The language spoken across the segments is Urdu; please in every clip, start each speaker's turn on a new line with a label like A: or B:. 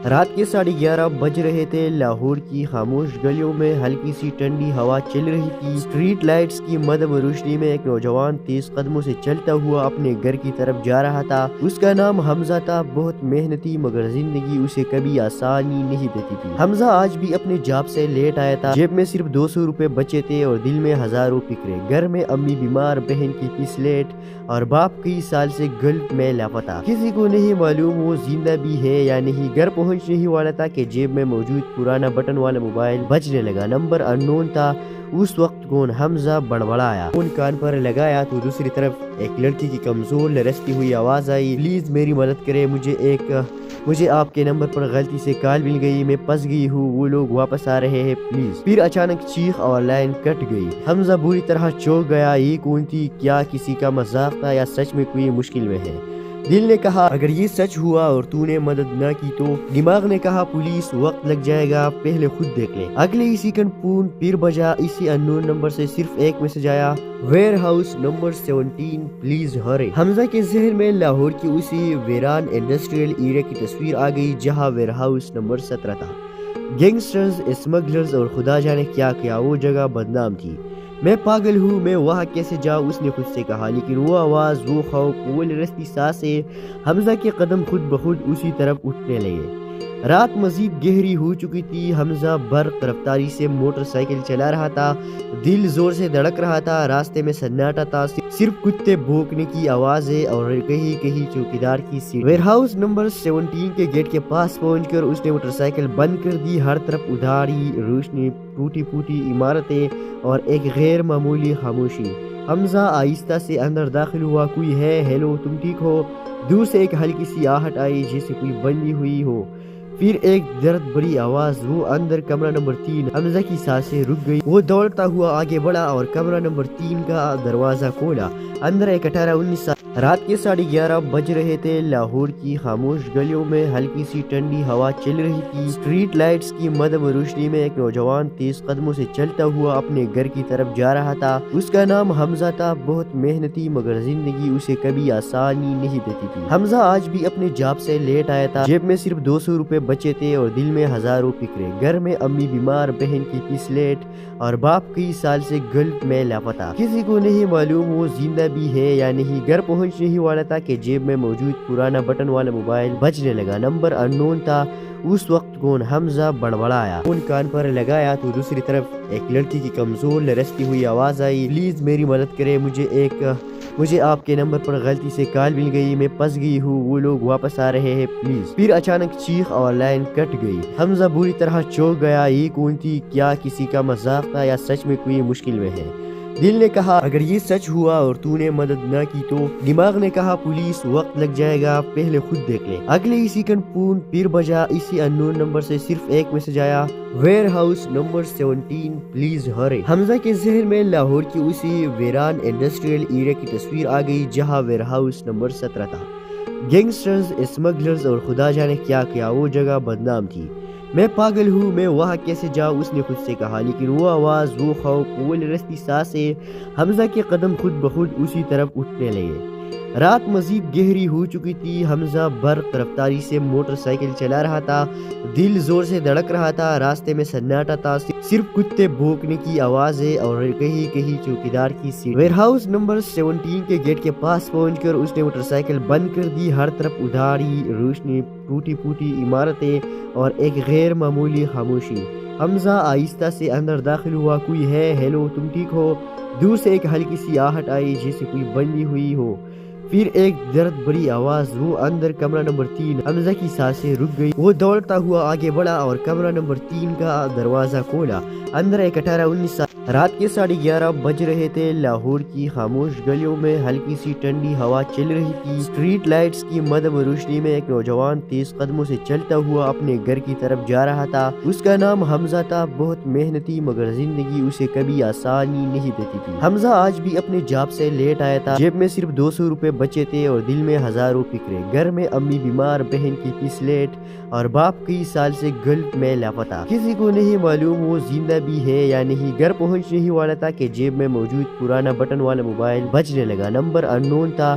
A: رات کے 11:30 بج رہے تھے۔ لاہور کی خاموش گلیوں میں ہلکی سی ٹھنڈی ہوا چل رہی تھی۔ اسٹریٹ لائٹس کی مدھم روشنی میں ایک نوجوان تیز قدموں سے چلتا ہوا اپنے گھر کی طرف جا رہا تھا۔ اس کا نام حمزہ تھا، بہت محنتی، مگر زندگی اسے کبھی آسانی نہیں دیتی تھی۔ حمزہ آج بھی اپنے جاب سے لیٹ آیا تھا، جیب میں صرف 200 روپے بچے تھے اور دل میں ہزاروں فکریں۔ گھر میں امی بیمار، بہن کی فیس لیٹ اور باپ کئی سال سے گلف میں لاپتہ۔ کسی کو نہیں معلوم وہ زندہ بھی ہے یا نہیں۔ گھر پہنچنے ہی والا تھا کہ جیب میں موجود پرانا بٹن والا موبائل بجنے لگا۔ نمبر ان نون تھا۔ اس وقت کون؟ حمزہ بڑبڑایا۔ فون کان پر لگایا تو دوسری طرف ایک لڑکی کی کمزور لرزتی ہوئی آواز آئی، پلیز میری مدد کرے، مجھے آپ کے نمبر پر غلطی سے کال مل گئی، میں پھنس گئی ہوں، وہ لوگ واپس آ رہے ہیں، پلیز۔ پھر اچانک چیخ اور لائن کٹ گئی۔ حمزہ بری طرح چونک گیا۔ یہ کون تھی؟ کیا کسی کا مذاق تھا یا سچ میں کوئی مشکل میں ہے؟ دل نے کہا اگر یہ سچ ہوا اور تو نے مدد نہ کی تو؟ دماغ نے کہا پولیس، وقت لگ جائے گا، پہلے خود دیکھ لے۔ اگلے ہی سیکنڈ فون پھر بجا۔ اسی ان نون نمبر سے صرف ایک میسج آیا، ویئر ہاؤس نمبر 17 پلیز ہری۔ حمزہ کے ذہن میں لاہور کی اسی ویران انڈسٹریل ایریا کی تصویر آ گئی جہاں ویئر ہاؤس نمبر 17 تھا۔ گینگسٹرز، اسمگلرز اور خدا جانے کیا کیا، وہ جگہ بدنام تھی۔ میں پاگل ہوں، میں وہاں کیسے جاؤں، اس نے خود سے کہا، لیکن وہ آواز، وہ خوف، وہ لرزتی سانسیں، حمزہ کے قدم خود بخود اسی طرف اٹھنے لگے۔ رات مزید گہری ہو چکی تھی۔ حمزہ برق رفتاری سے موٹر سائیکل چلا رہا تھا، دل زور سے دھڑک رہا تھا۔ راستے میں سناٹا تھا، صرف کتے بھونکنے کی آوازیں اور کہیں کہیں چوکیدار کی سیٹ۔ ویئر ہاؤس نمبر 17 کے گیٹ کے پاس پہنچ کر اس نے موٹر سائیکل بند کر دی۔ ہر طرف ادھاری روشنی، ٹوٹی پھوٹی عمارتیں اور ایک غیر معمولی خاموشی۔ حمزہ آہستہ سے اندر داخل ہوا۔ کوئی ہے؟ ہیلو، تم ٹھیک ہو؟ دور سے ایک ہلکی سی آہٹ آئی جیسے کوئی بندی ہوئی ہو، پھر ایک درد بری آواز، وہ اندر، کمرہ نمبر 3۔ حمزہ کی سانسیں رک گئی۔ وہ دوڑتا ہوا آگے بڑھا اور کمرہ نمبر 3 کا دروازہ کھولا۔ اندر ایک 18-19 سال۔ رات کے 11:30 بج رہے تھے۔ لاہور کی خاموش گلیوں میں ہلکی سی ٹھنڈی ہوا چل رہی تھی۔ اسٹریٹ لائٹس کی مدھم روشنی میں ایک نوجوان تیز قدموں سے چلتا ہوا اپنے گھر کی طرف جا رہا تھا۔ اس کا نام حمزہ تھا، بہت محنتی، مگر زندگی اسے کبھی آسانی نہیں دیتی تھی۔ حمزہ آج بھی اپنے جاب سے لیٹ آیا تھا، جیب میں صرف 200 روپے بچے تھے اور دل میں ہزاروں فکریں۔ گھر میں امی بیمار، بہن کی فیس لیٹ اور باپ کئی سال سے گلف میں لاپتہ۔ کسی کو نہیں معلوم وہ زندہ بھی ہے یا نہیں۔ گھر پہنچنے ہی والا تھا کہ جیب میں موجود پرانا بٹن والا موبائل بجنے لگا۔ نمبر ان نون تھا۔ اس وقت کون؟ حمزہ بڑبڑایا۔ فون کان پر لگایا تو دوسری طرف ایک لڑکی کی کمزور لرزتی ہوئی آواز آئی، پلیز میری مدد کرے، مجھے آپ کے نمبر پر غلطی سے کال مل گئی، میں پھنس گئی ہوں، وہ لوگ واپس آ رہے ہیں، پلیز۔ پھر اچانک چیخ اور لائن کٹ گئی۔ حمزہ بری طرح چونک گیا۔ یہ کون تھی؟ کیا کسی کا مذاق تھا یا سچ میں کوئی مشکل میں ہے؟ دل نے کہا اگر یہ سچ ہوا اور تو نے مدد نہ کی تو؟ دماغ نے کہا پولیس، وقت لگ جائے گا، پہلے خود دیکھ لے۔ اگلے ہی سیکنڈ فون پھر بجا۔ اسی ان نون نمبر سے صرف ایک میسج آیا، ویئر ہاؤس نمبر 17 پلیز ہری۔ حمزہ کے ذہن میں لاہور کی اسی ویران انڈسٹریل ایریا کی تصویر آ گئی جہاں ویئر ہاؤس نمبر 17 تھا۔ گینگسٹرز، اسمگلرز اور خدا جانے کیا کیا، وہ جگہ بدنام تھی۔ میں پاگل ہوں، میں وہاں کیسے جاؤں، اس نے خود سے کہا، لیکن وہ آواز، وہ خوف، وہ لرزتی سانسیں، حمزہ کے قدم خود بخود اسی طرف اٹھنے لگے۔ رات مزید گہری ہو چکی تھی۔ حمزہ برق رفتاری سے موٹر سائیکل چلا رہا تھا، دل زور سے دھڑک رہا تھا۔ راستے میں سناٹا تھا، صرف کتے بھونکنے کی آوازیں اور کہیں کہیں چوکیدار کی سیٹ۔ ویئر ہاؤس نمبر 17 کے گیٹ کے پاس پہنچ کر اس نے موٹر سائیکل بند کر دی۔ ہر طرف ادھاری روشنی، ٹوٹی پھوٹی عمارتیں اور ایک غیر معمولی خاموشی۔ حمزہ آہستہ سے اندر داخل ہوا۔ کوئی ہے؟ ہیلو، تم ٹھیک ہو؟ دور سے ایک ہلکی سی آہٹ آئی جیسے کوئی بندی ہوئی ہو، پھر ایک درد بری آواز، وہ اندر، کمرہ نمبر 3۔ حمزہ کی سانسیں رک گئی۔ وہ دوڑتا ہوا آگے بڑھا اور کمرہ نمبر 3 کا دروازہ کھولا۔ اندر ایک 18-19 سال۔ رات کے 11:30 بج رہے تھے۔ لاہور کی خاموش گلیوں میں ہلکی سی ٹھنڈی ہوا چل رہی تھی۔ اسٹریٹ لائٹس کی مدھم روشنی میں ایک نوجوان تیز قدموں سے چلتا ہوا اپنے گھر کی طرف جا رہا تھا۔ اس کا نام حمزہ تھا، بہت محنتی، مگر زندگی اسے کبھی آسانی نہیں دیتی تھی۔ حمزہ آج بھی اپنے جاب سے لیٹ آیا تھا، جیب میں صرف 200 روپے بچے تھے اور دل میں ہزاروں فکریں۔ گھر میں امی بیمار، بہن کی فیس لیٹ اور باپ کئی سال سے گلف میں لاپتہ۔ کسی کو نہیں معلوم وہ زندہ بھی ہے یا نہیں۔ گھر پہنچنے ہی والا تھا کہ جیب میں موجود پرانا بٹن والا موبائل بجنے لگا۔ نمبر ان نون تھا۔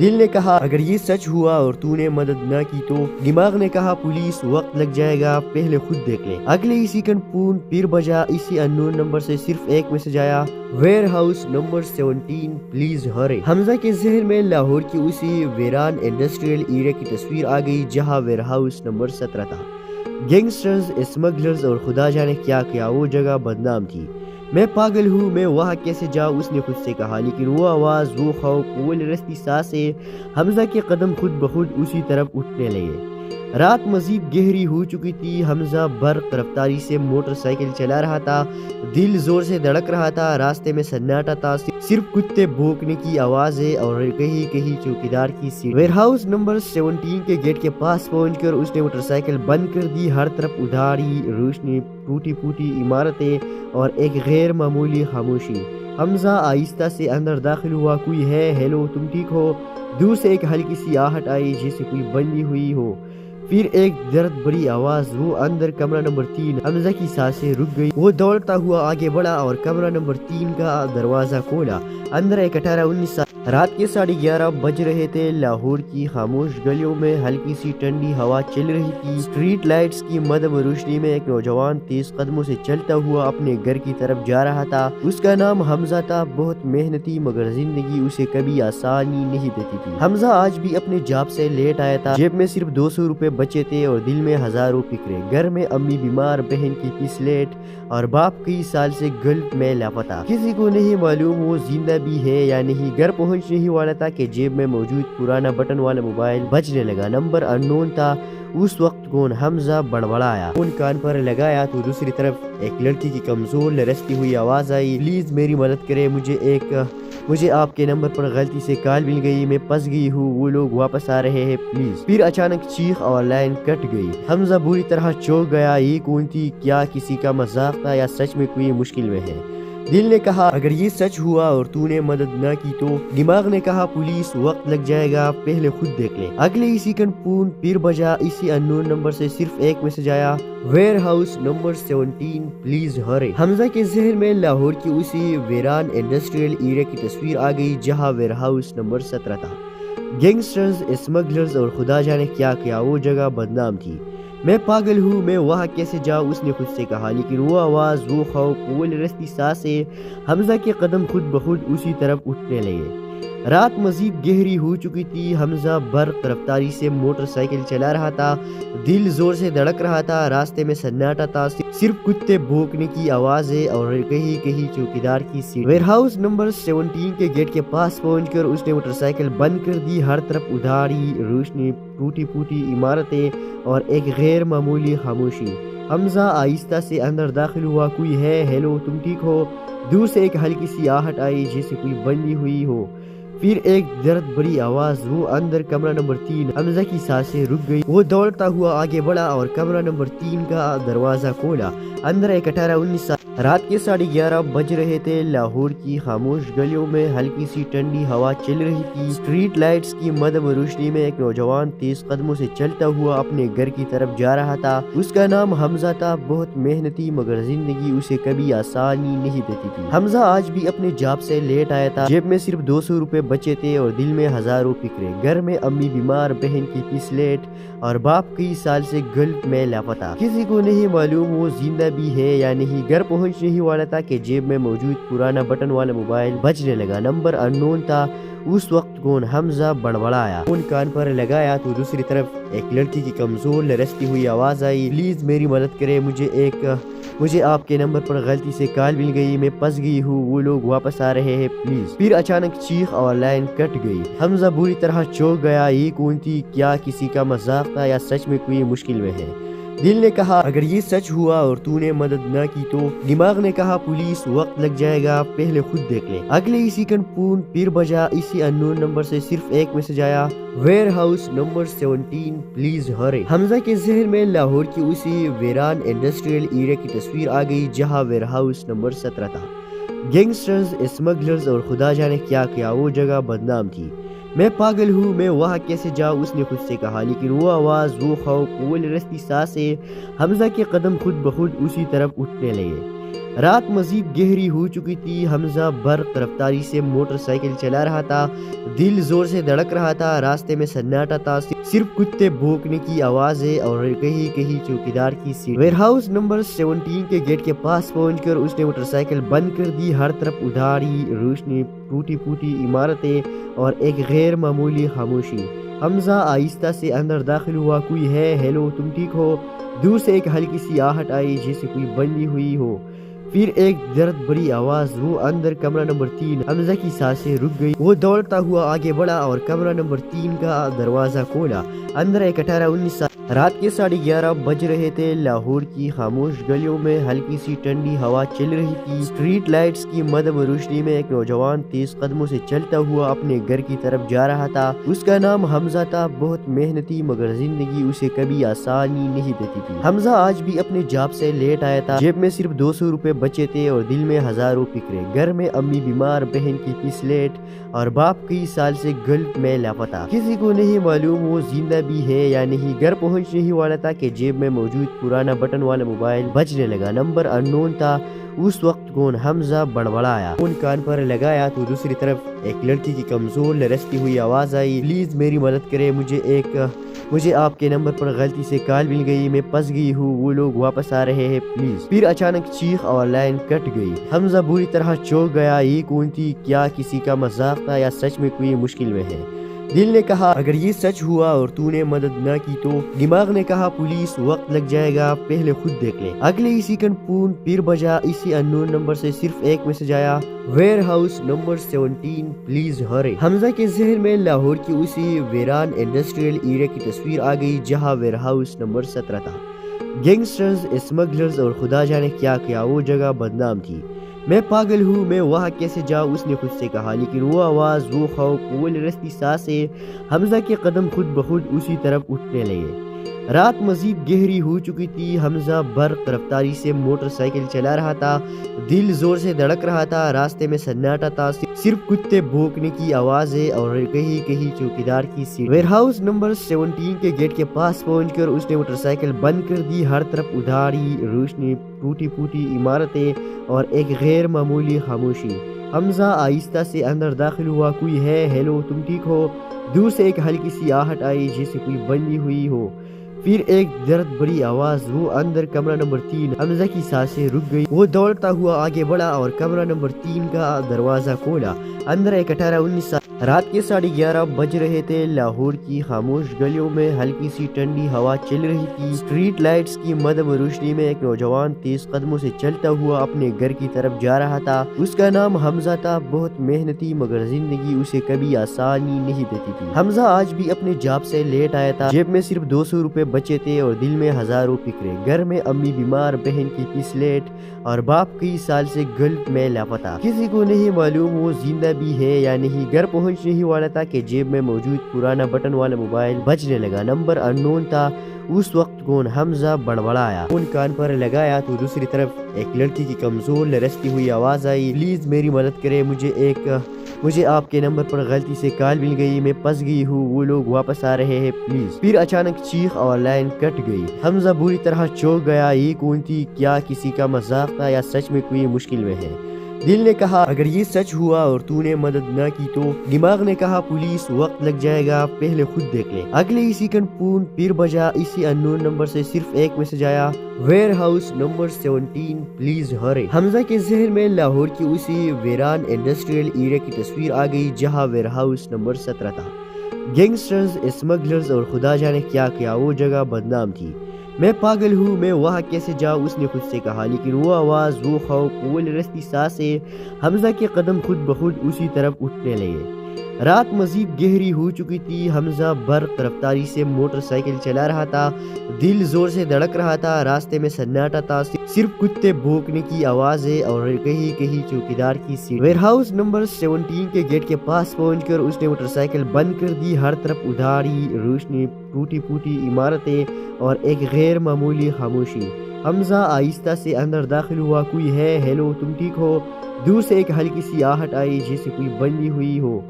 A: دل نے کہا اگر یہ سچ ہوا اور تو نے مدد نہ کی تو دماغ نے کہا پولیس وقت لگ جائے گا پہلے خود دیکھ لے۔ اگلے ہی سیکنڈ فون پھر بجا، اسی انون نمبر سے صرف ایک میسج آیا، ویئر ہاؤس نمبر 17 پلیز ہرے۔ حمزہ کے ذہن میں لاہور کی اسی ویران انڈسٹریل ایریا کی تصویر آ گئی جہاں ویئر ہاؤس نمبر 17 تھا۔ گینگسٹرز، اسمگلرز اور خدا جانے کیا کیا وہ جگہ بدنام تھی۔ میں پاگل ہوں، میں وہاں کیسے جاؤں، اس نے خود سے کہا، لیکن وہ آواز، وہ خوف، وہ لرزتی سانسیں، حمزہ کے قدم خود بخود اسی طرف اٹھنے لگے۔ رات مزید گہری ہو چکی تھی، حمزہ برق رفتاری سے موٹر سائیکل چلا رہا تھا، دل زور سے دھڑک رہا تھا، راستے میں سناٹا تھا، صرف کتے بھونکنے کی آوازیں اور کہیں کہیں چوکیدار کی سیٹ۔ ویئر ہاؤس نمبر 17 کے گیٹ کے پاس پہنچ کر اس نے موٹر سائیکل بند کر دی، ہر طرف ادھاری روشنی، ٹوٹی پھوٹی عمارتیں اور ایک غیر معمولی خاموشی۔ حمزہ آہستہ سے اندر داخل ہوا، کوئی ہے، ہیلو تم ٹھیک ہو؟ دور سے ایک ہلکی سی آہٹ آئی جیسے کوئی بندی ہوئی ہو، پھر ایک درد بری آواز، وہ اندر کمرہ نمبر 3۔ حمزہ کی سانسیں رک گئی، وہ دوڑتا ہوا آگے بڑھا اور کمرہ نمبر 3 کا دروازہ کھولا۔ اندر ایک 18-19 سال، رات کے 11:30 بج رہے تھے۔ لاہور کی خاموش گلیوں میں ہلکی سی ٹھنڈی ہوا چل رہی تھی، اسٹریٹ لائٹس کی مدھم روشنی میں ایک نوجوان تیز قدموں سے چلتا ہوا اپنے گھر کی طرف جا رہا تھا۔ اس کا نام حمزہ تھا، بہت محنتی، مگر زندگی اسے کبھی آسانی نہیں دیتی تھی۔ حمزہ آج بھی اپنے جاب سے لیٹ آیا تھا، جیب میں صرف 200 روپے بچے تھے اور دل میں ہزاروں فکریں۔ گھر میں امی بیمار، بہن کی فیس لیٹ اور باپ کئی سال سے گلف میں لاپتہ، کسی کو نہیں معلوم وہ زندہ بھی ہے یا نہیں۔ گھر پہنچنے ہی والا تھا کہ جیب میں موجود پرانا بٹن والا موبائل بجنے لگا، نمبر انون تھا۔ اس وقت کون؟ حمزہ بڑبڑایا، فون کان پر لگایا تو دوسری طرف ایک لڑکی کی کمزور لرزتی ہوئی آواز آئی، پلیز میری مدد کرے، مجھے آپ کے نمبر پر غلطی سے کال مل گئی، میں پھنس گئی ہوں، وہ لوگ واپس آ رہے ہیں پلیز۔ پھر اچانک چیخ اور لائن کٹ گئی۔ حمزہ بری طرح چونک گیا، یہ کون تھی؟ کیا کسی کا مذاق تھا یا سچ میں کوئی مشکل میں ہے؟ دل نے کہا اگر یہ سچ ہوا اور تو نے مدد نہ کی تو دماغ نے کہا پولیس وقت لگ جائے گا پہلے خود دیکھ لے۔ اگلے ہی سیکنڈ فون پھر بجا، اسی انون نمبر سے صرف ایک میسج آیا، ویئر ہاؤس نمبر 17 پلیز ہرے۔ حمزہ کے ذہن میں لاہور کی اسی ویران انڈسٹریل ایریا کی تصویر آ گئی جہاں ویئر ہاؤس نمبر 17 تھا۔ گینگسٹرز، اسمگلرز اور خدا جانے کیا کیا وہ جگہ بدنام تھی۔ میں پاگل ہوں، میں وہاں کیسے جاؤں، اس نے خود سے کہا، لیکن وہ آواز، وہ خوف، وہ لرزتی سانسیں، حمزہ کے قدم خود بخود اسی طرف اٹھنے لگے۔ رات مزید گہری ہو چکی تھی، حمزہ برق رفتاری سے موٹر سائیکل چلا رہا تھا، دل زور سے دھڑک رہا تھا، راستے میں سناٹا تھا، صرف کتے بھونکنے کی آوازیں اور کہیں کہیں چوکیدار کی سیٹ۔ ویئر ہاؤس نمبر 17 کے گیٹ کے پاس پہنچ کر اس نے موٹر سائیکل بند کر دی، ہر طرف ادھاری روشنی، ٹوٹی پھوٹی عمارتیں اور ایک غیر معمولی خاموشی۔ حمزہ آہستہ سے اندر داخل ہوا، کوئی ہے، ہیلو تم ٹھیک ہو؟ دور سے ایک ہلکی سی آہٹ آئی جیسے کوئی بندی ہوئی ہو، پھر ایک درد بری آواز، وہ اندر کمرہ نمبر 3۔ حمزہ کی سانسیں رک گئی، وہ دوڑتا ہوا آگے بڑھا اور کمرہ نمبر 3 کا دروازہ کھولا۔ اندر ایک 18-19 سال، رات کے 11:30 بج رہے تھے۔ لاہور کی خاموش گلیوں میں ہلکی سی ٹھنڈی ہوا چل رہی تھی، اسٹریٹ لائٹس کی مدھم روشنی میں ایک نوجوان تیز قدموں سے چلتا ہوا اپنے گھر کی طرف جا رہا تھا۔ اس کا نام حمزہ تھا، بہت محنتی، مگر زندگی اسے کبھی آسانی نہیں دیتی تھی۔ حمزہ آج بھی اپنے جاب سے لیٹ آیا تھا، جیب میں صرف 200 روپے بچے تھے اور دل میں ہزاروں فکریں۔ گھر میں امی بیمار، بہن کی فیس لیٹ اور باپ کئی سال سے گلف میں لاپتہ، کسی کو نہیں معلوم وہ زندہ بھی ہے یا نہیں۔ گھر پہنچنے ہی والا تھا کہ جیب میں موجود پرانا بٹن والا موبائل بجنے لگا، نمبر انون تھا۔ اس وقت کون؟ حمزہ بڑبڑایا، فون کان پر لگایا تو دوسری طرف ایک لڑکی کی کمزور لرزتی ہوئی آواز آئی، پلیز میری مدد کرے، مجھے آپ کے نمبر پر غلطی سے کال مل گئی، میں پھنس گئی ہوں، وہ لوگ واپس آ رہے ہیں پلیز۔ پھر اچانک چیخ اور لائن کٹ گئی۔ حمزہ بری طرح چونک گیا، یہ کون تھی؟ کیا کسی کا مذاق تھا یا سچ میں کوئی مشکل میں ہے؟ دل نے کہا اگر یہ سچ ہوا اور تو نے مدد نہ کی تو دماغ نے کہا پولیس وقت لگ جائے گا پہلے خود دیکھ لے۔ اگلے ہی سیکنڈ فون پھر بجا، اسی انون نمبر سے صرف ایک میسج آیا، ویئر ہاؤس نمبر 17 پلیز ہرے۔ حمزہ کے ذہن میں لاہور کی اسی ویران انڈسٹریل ایریا کی تصویر آ گئی جہاں ویئر ہاؤس نمبر 17 تھا۔ گینگسٹرز، اسمگلرز اور خدا جانے کیا کیا وہ جگہ بدنام تھی۔ میں پاگل ہوں، میں وہاں کیسے جاؤں، اس نے خود سے کہا، لیکن وہ آواز، وہ خوف، وہ لرزتی سانسیں، حمزہ کے قدم خود بخود اسی طرف اٹھنے لگے۔ رات مزید گہری ہو چکی تھی، حمزہ برق رفتاری سے موٹر سائیکل چلا رہا تھا، دل زور سے دھڑک رہا تھا، راستے میں سناٹا تھا، صرف کتے بھونکنے کی آوازیں اور کہیں کہیں چوکیدار کی سیٹ۔ ویئر ہاؤس نمبر 17 کے گیٹ کے پاس پہنچ کر اس نے موٹر سائیکل بند کر دی، ہر طرف ادھاری روشنی، ٹوٹی پھوٹی عمارتیں اور ایک غیر معمولی خاموشی۔ حمزہ آہستہ سے اندر داخل ہوا۔ کوئی ہے؟ ہیلو، تم ٹھیک ہو؟ دور سے ایک ہلکی سی آہٹ آئی جیسے کوئی بندی ہوئی ہو، پھر ایک درد بری آواز۔ وہ اندر کمرہ نمبر 3۔ حمزہ کی سانسیں رک گئی، وہ دوڑتا ہوا آگے بڑھا اور کمرہ نمبر 3 کا دروازہ کھولا۔ اندر ایک 18-19 سال، رات کے 11:30 بج رہے تھے۔ لاہور کی خاموش گلیوں میں ہلکی سی ٹھنڈی ہوا چل رہی تھی، اسٹریٹ لائٹس کی مدھم روشنی میں ایک نوجوان تیز قدموں سے چلتا ہوا اپنے گھر کی طرف جا رہا تھا۔ اس کا نام حمزہ تھا، بہت محنتی، مگر زندگی اسے کبھی آسانی نہیں دیتی تھی۔ حمزہ آج بھی اپنے جاب سے لیٹ آیا تھا، جیب میں صرف 200 روپے بچے تھے اور دل میں ہزاروں فکریں۔ گھر میں امی بیمار، بہن کی فیس لیٹ اور باپ کئی سال سے گلف میں لاپتہ۔ کسی کو نہیں معلوم وہ زندہ بھی ہے یا نہیں۔ گھر پہنچنے ہی والا تھا کہ جیب میں موجود پرانا بٹن والا موبائل بجنے لگا۔ نمبر انون تھا۔ اس وقت کون؟ حمزہ بڑبڑایا۔ فون کان پر لگایا تو دوسری طرف ایک لڑکی کی کمزور لرزتی ہوئی آواز آئی، پلیز میری مدد کرے، مجھے آپ کے نمبر پر غلطی سے کال مل گئی، میں پھنس گئی ہوں، وہ لوگ واپس آ رہے ہیں، پلیز۔ پھر اچانک چیخ اور لائن کٹ گئی۔ حمزہ بری طرح چونک گیا۔ یہ کون تھی؟ کیا کسی کا مذاق تھا یا سچ میں کوئی مشکل میں ہے؟ دل نے کہا اگر یہ سچ ہوا اور تو نے مدد نہ کی تو؟ دماغ نے کہا پولیس، وقت لگ جائے گا، پہلے خود دیکھ لے۔ اگلے ہی سیکنڈ فون پھر بجا۔ اسی انون نمبر سے صرف ایک میسج آیا، ویئر ہاؤس نمبر 17 پلیز ہری۔ حمزہ کے ذہن میں لاہور کی اسی ویران انڈسٹریل ایریا کی تصویر آ گئی جہاں ویئر ہاؤس نمبر 17 تھا۔ گینگسٹرز، اسمگلرز اور خدا جانے کیا کیا، وہ جگہ بدنام تھی۔ میں پاگل ہوں، میں وہاں کیسے جاؤں، اس نے خود سے کہا، لیکن وہ آواز، وہ خوف، وہ لرزتی سانسیں، حمزہ کے قدم خود بخود اسی طرف اٹھنے لگے۔ رات مزید گہری ہو چکی تھی، حمزہ برق رفتاری سے موٹر سائیکل چلا رہا تھا، دل زور سے دھڑک رہا تھا، راستے میں سناٹا تھا، صرف کتے بھونکنے کی آوازیں اور کہیں کہیں چوکیدار کی سیٹ۔ ویئر ہاؤس نمبر 17 کے گیٹ کے پاس پہنچ کر اس نے موٹر سائیکل بند کر دی، ہر طرف ادھاری روشنی، ٹوٹی پھوٹی عمارتیں اور ایک غیر معمولی خاموشی۔ حمزہ آہستہ سے اندر داخل ہوا۔ کوئی ہے؟ ہیلو، تم ٹھیک ہو؟ دور سے ایک ہلکی سی آہٹ آئی جیسے کوئی بندی ہوئی ہو، پھر ایک درد بری آواز۔ وہ اندر کمرہ نمبر 3۔ حمزہ کی سانسیں رک گئی، وہ دوڑتا ہوا آگے بڑھا اور کمرہ نمبر 3 کا دروازہ کھولا۔ اندر ایک 18-19 سال، رات کے 11:30 بج رہے تھے۔ لاہور کی خاموش گلیوں میں ہلکی سی ٹھنڈی ہوا چل رہی تھی، اسٹریٹ لائٹس کی مدھم روشنی میں ایک نوجوان تیز قدموں سے چلتا ہوا اپنے گھر کی طرف جا رہا تھا۔ اس کا نام حمزہ تھا، بہت محنتی، مگر زندگی اسے کبھی آسانی نہیں دیتی تھی۔ حمزہ آج بھی اپنے جاب سے لیٹ آیا تھا، جیب میں صرف 200 روپے بچے تھے اور دل میں ہزاروں فکریں۔ گھر میں امی بیمار، بہن کی فیس لیٹ اور باپ کئی سال سے گلف میں لاپتہ۔ کسی کو نہیں معلوم وہ زندہ بھی ہے یا نہیں۔ گھر پہنچنے ہی والا تھا کہ جیب میں موجود پرانا بٹن والا موبائل بجنے لگا۔ نمبر انون تھا۔ اس وقت کون؟ حمزہ بڑبڑایا۔ فون کان پر لگایا تو دوسری طرف ایک لڑکی کی کمزور لرزتی ہوئی آواز آئی، پلیز میری مدد کرے، مجھے آپ کے نمبر پر غلطی سے کال مل گئی، میں پھنس گئی ہوں، وہ لوگ واپس آ رہے ہیں، پلیز۔ پھر اچانک چیخ اور لائن کٹ گئی۔ حمزہ بری طرح چونک گیا۔ یہ کون تھی؟ کیا کسی کا مذاق تھا یا سچ میں کوئی مشکل میں ہے؟ دل نے کہا اگر یہ سچ ہوا اور تو نے مدد نہ کی تو؟ دماغ نے کہا پولیس، وقت لگ جائے گا، پہلے خود دیکھ لے۔ اگلے ہی سیکنڈ فون پھر بجا۔ اسی انون نمبر سے صرف ایک میسج آیا، ویئر ہاؤس نمبر 17 پلیز ہری۔ حمزہ کے ذہن میں لاہور کی اسی ویران انڈسٹریل ایریا کی تصویر آ گئی جہاں ویئر ہاؤس نمبر 17 تھا۔ گینگسٹرز، اسمگلرز اور خدا جانے کیا کیا، وہ جگہ بدنام تھی۔ میں پاگل ہوں، میں وہاں کیسے جاؤں، اس نے خود سے کہا، لیکن وہ آواز، وہ خوف، وہ لرزتی سانسیں، حمزہ کے قدم خود بخود اسی طرف اٹھنے لگے۔ رات مزید گہری ہو چکی تھی، حمزہ برق رفتاری سے موٹر سائیکل چلا رہا تھا، دل زور سے دھڑک رہا تھا، راستے میں سناٹا تھا، صرف کتے بھونکنے کی آوازیں اور کہیں کہیں چوکیدار کی سیٹ۔ ویئر ہاؤس نمبر 17 کے گیٹ کے پاس پہنچ کر اس نے موٹر سائیکل بند کر دی، ہر طرف ادھاری روشنی، ٹوٹی پھوٹی عمارتیں اور ایک غیر معمولی خاموشی۔ حمزہ آہستہ سے اندر داخل ہوا۔ کوئی ہے؟ ہیلو، تم ٹھیک ہو؟ دور سے ایک ہلکی سی آہٹ آئی جیسے کوئی بندی ہوئی ہو،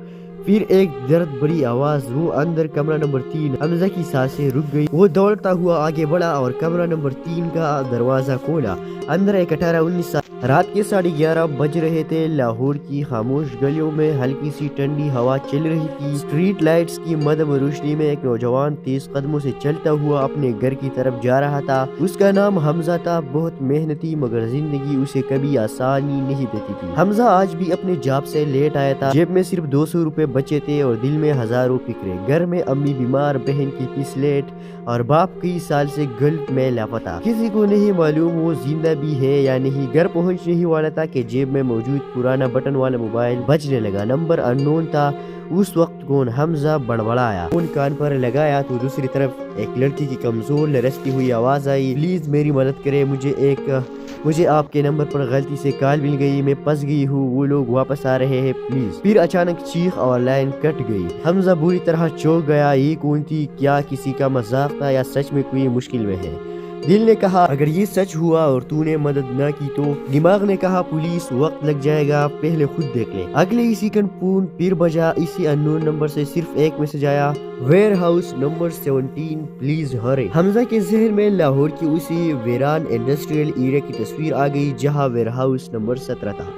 A: پھر ایک درد بڑی آواز، وہ اندر کمرہ نمبر 3۔ حمزہ کی سانسیں رک گئی، وہ دوڑتا ہوا آگے بڑھا اور کمرہ نمبر 3 کا دروازہ کھولا۔ اندر ایک 18-19 سال رات کے 11:30 بج رہے تھے۔ لاہور کی خاموش گلیوں میں ہلکی سی ٹھنڈی ہوا چل رہی تھی۔ اسٹریٹ لائٹس کی مدھم روشنی میں ایک نوجوان تیز قدموں سے چلتا ہوا اپنے گھر کی طرف جا رہا تھا۔ اس کا نام حمزہ تھا، بہت محنتی، مگر زندگی اسے کبھی آسانی نہیں دیتی تھی۔ حمزہ آج بھی اپنے جاب سے لیٹ آیا تھا، جیب میں صرف 200 روپے بچے تھے اور دل میں ہزاروں فکریں۔ گھر میں امی بیمار، بہن کی فیس لیٹ اور باپ کئی سال سے گلف میں لاپتہ۔ کسی کو نہیں معلوم وہ زندہ بھی ہے یا نہیں۔ گھر پہنچنے ہی والا تھا کہ جیب میں موجود پرانا بٹن والا موبائل بجنے لگا۔ نمبر ان نون تھا۔ اس وقت کون؟ حمزہ بڑبڑایا۔ فون کان پر لگایا تو دوسری طرف ایک لڑکی کی کمزور لرزتی ہوئی آواز آئی، پلیز میری مدد کرے، مجھے آپ کے نمبر پر غلطی سے کال مل گئی، میں پھنس گئی ہوں، وہ لوگ واپس آ رہے ہیں، پلیز۔ پھر اچانک چیخ اور لائن کٹ گئی۔ حمزہ بری طرح چونک گیا۔ یہ کون تھی؟ کیا کسی کا مذاق تھا یا سچ میں کوئی مشکل میں ہے؟ دل نے کہا اگر یہ سچ ہوا اور تو نے مدد نہ کی تو؟ دماغ نے کہا پولیس، وقت لگ جائے گا، پہلے خود دیکھ لے۔ اگلے ہی سیکنڈ فون پھر بجا۔ اسی ان نون نمبر سے صرف ایک میسج آیا، ویئر ہاؤس نمبر 17 پلیز ہرے۔ حمزہ کے ذہن میں لاہور کی اسی ویران انڈسٹریل ایریا کی تصویر آ گئی جہاں ویئر ہاؤس نمبر 17 تھا۔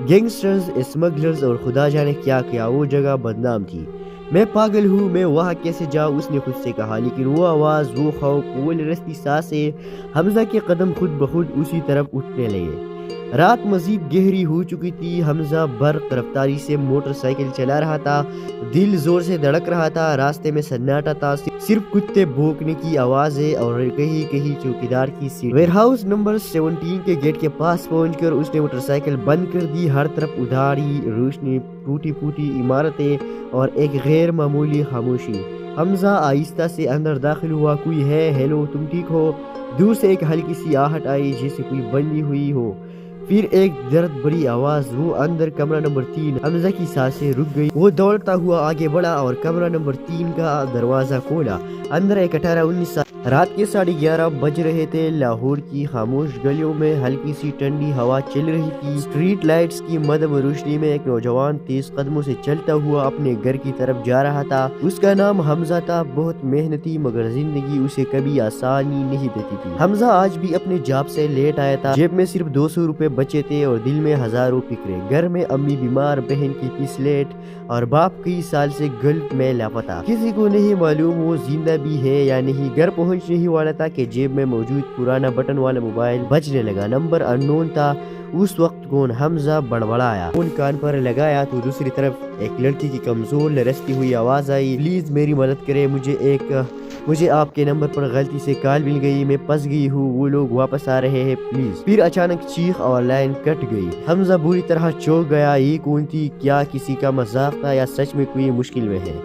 A: گینگسٹرز، اسمگلرز اور خدا جانے کیا کیا، وہ جگہ بدنام تھی۔ میں پاگل ہوں، میں وہاں کیسے جاؤں، اس نے خود سے کہا۔ لیکن وہ آواز، وہ خوف، وہ لرزتی سانسیں، حمزہ کے قدم خود بخود اسی طرف اٹھنے لگے۔ رات مزید گہری ہو چکی تھی۔ حمزہ برق رفتاری سے موٹر سائیکل چلا رہا تھا، دل زور سے دھڑک رہا تھا۔ راستے میں سناٹا تھا، صرف کتے بھونکنے کی آوازیں اور کہیں کہیں چوکیدار کی سیٹ۔ ویئر ہاؤس نمبر 17 کے گیٹ کے پاس پہنچ کر اس نے موٹر سائیکل بند کر دی۔ ہر طرف ادھاری روشنی، ٹوٹی پھوٹی عمارتیں اور ایک غیر معمولی خاموشی۔ حمزہ آہستہ سے اندر داخل ہوا۔ کوئی ہے؟ ہیلو، تم ٹھیک ہو؟ دور سے ایک ہلکی سی آہٹ آئی جیسے کوئی بندی ہوئی ہو۔ پھر ایک درد بڑی آواز، وہ اندر کمرہ نمبر 3۔ حمزہ کی سانسیں رک گئی، وہ دوڑتا ہوا آگے بڑھا اور کمرہ نمبر 3 کا دروازہ کھولا۔ اندر ایک 18-19 سال رات کے 11:30 بج رہے تھے۔ لاہور کی خاموش گلیوں میں ہلکی سی ٹھنڈی ہوا چل رہی تھی۔ اسٹریٹ لائٹس کی مدھم روشنی میں ایک نوجوان تیز قدموں سے چلتا ہوا اپنے گھر کی طرف جا رہا تھا۔ اس کا نام حمزہ تھا، بہت محنتی، مگر زندگی اسے کبھی آسانی نہیں دیتی تھی۔ حمزہ آج بھی اپنے جاب سے لیٹ آیا تھا، جیب میں صرف 200 روپے بچے تھے اور دل میں ہزاروں فکریں۔ گھر میں امی بیمار، بہن کی فیس لیٹ اور باپ کئی سال سے گلف میں لاپتہ۔ کسی کو نہیں معلوم وہ زندہ بھی ہے یا نہیں۔ گھر پہنچنے ہی والا تھا کہ جیب میں موجود پرانا بٹن والا موبائل بجنے لگا۔ نمبر ان نون تھا۔ اس وقت کون؟ حمزہ بڑبڑایا۔ فون کان پر لگایا تو دوسری طرف ایک لڑکی کی کمزور لرزتی ہوئی آواز آئی، پلیز میری مدد کرے، مجھے آپ کے نمبر پر غلطی سے کال مل گئی، میں پھنس گئی ہوں، وہ لوگ واپس آ رہے ہیں، پلیز۔ پھر اچانک چیخ اور لائن کٹ گئی۔ حمزہ بری طرح چونک گیا۔ یہ کون تھی؟ کیا کسی کا مذاق تھا یا سچ میں کوئی مشکل میں ہے؟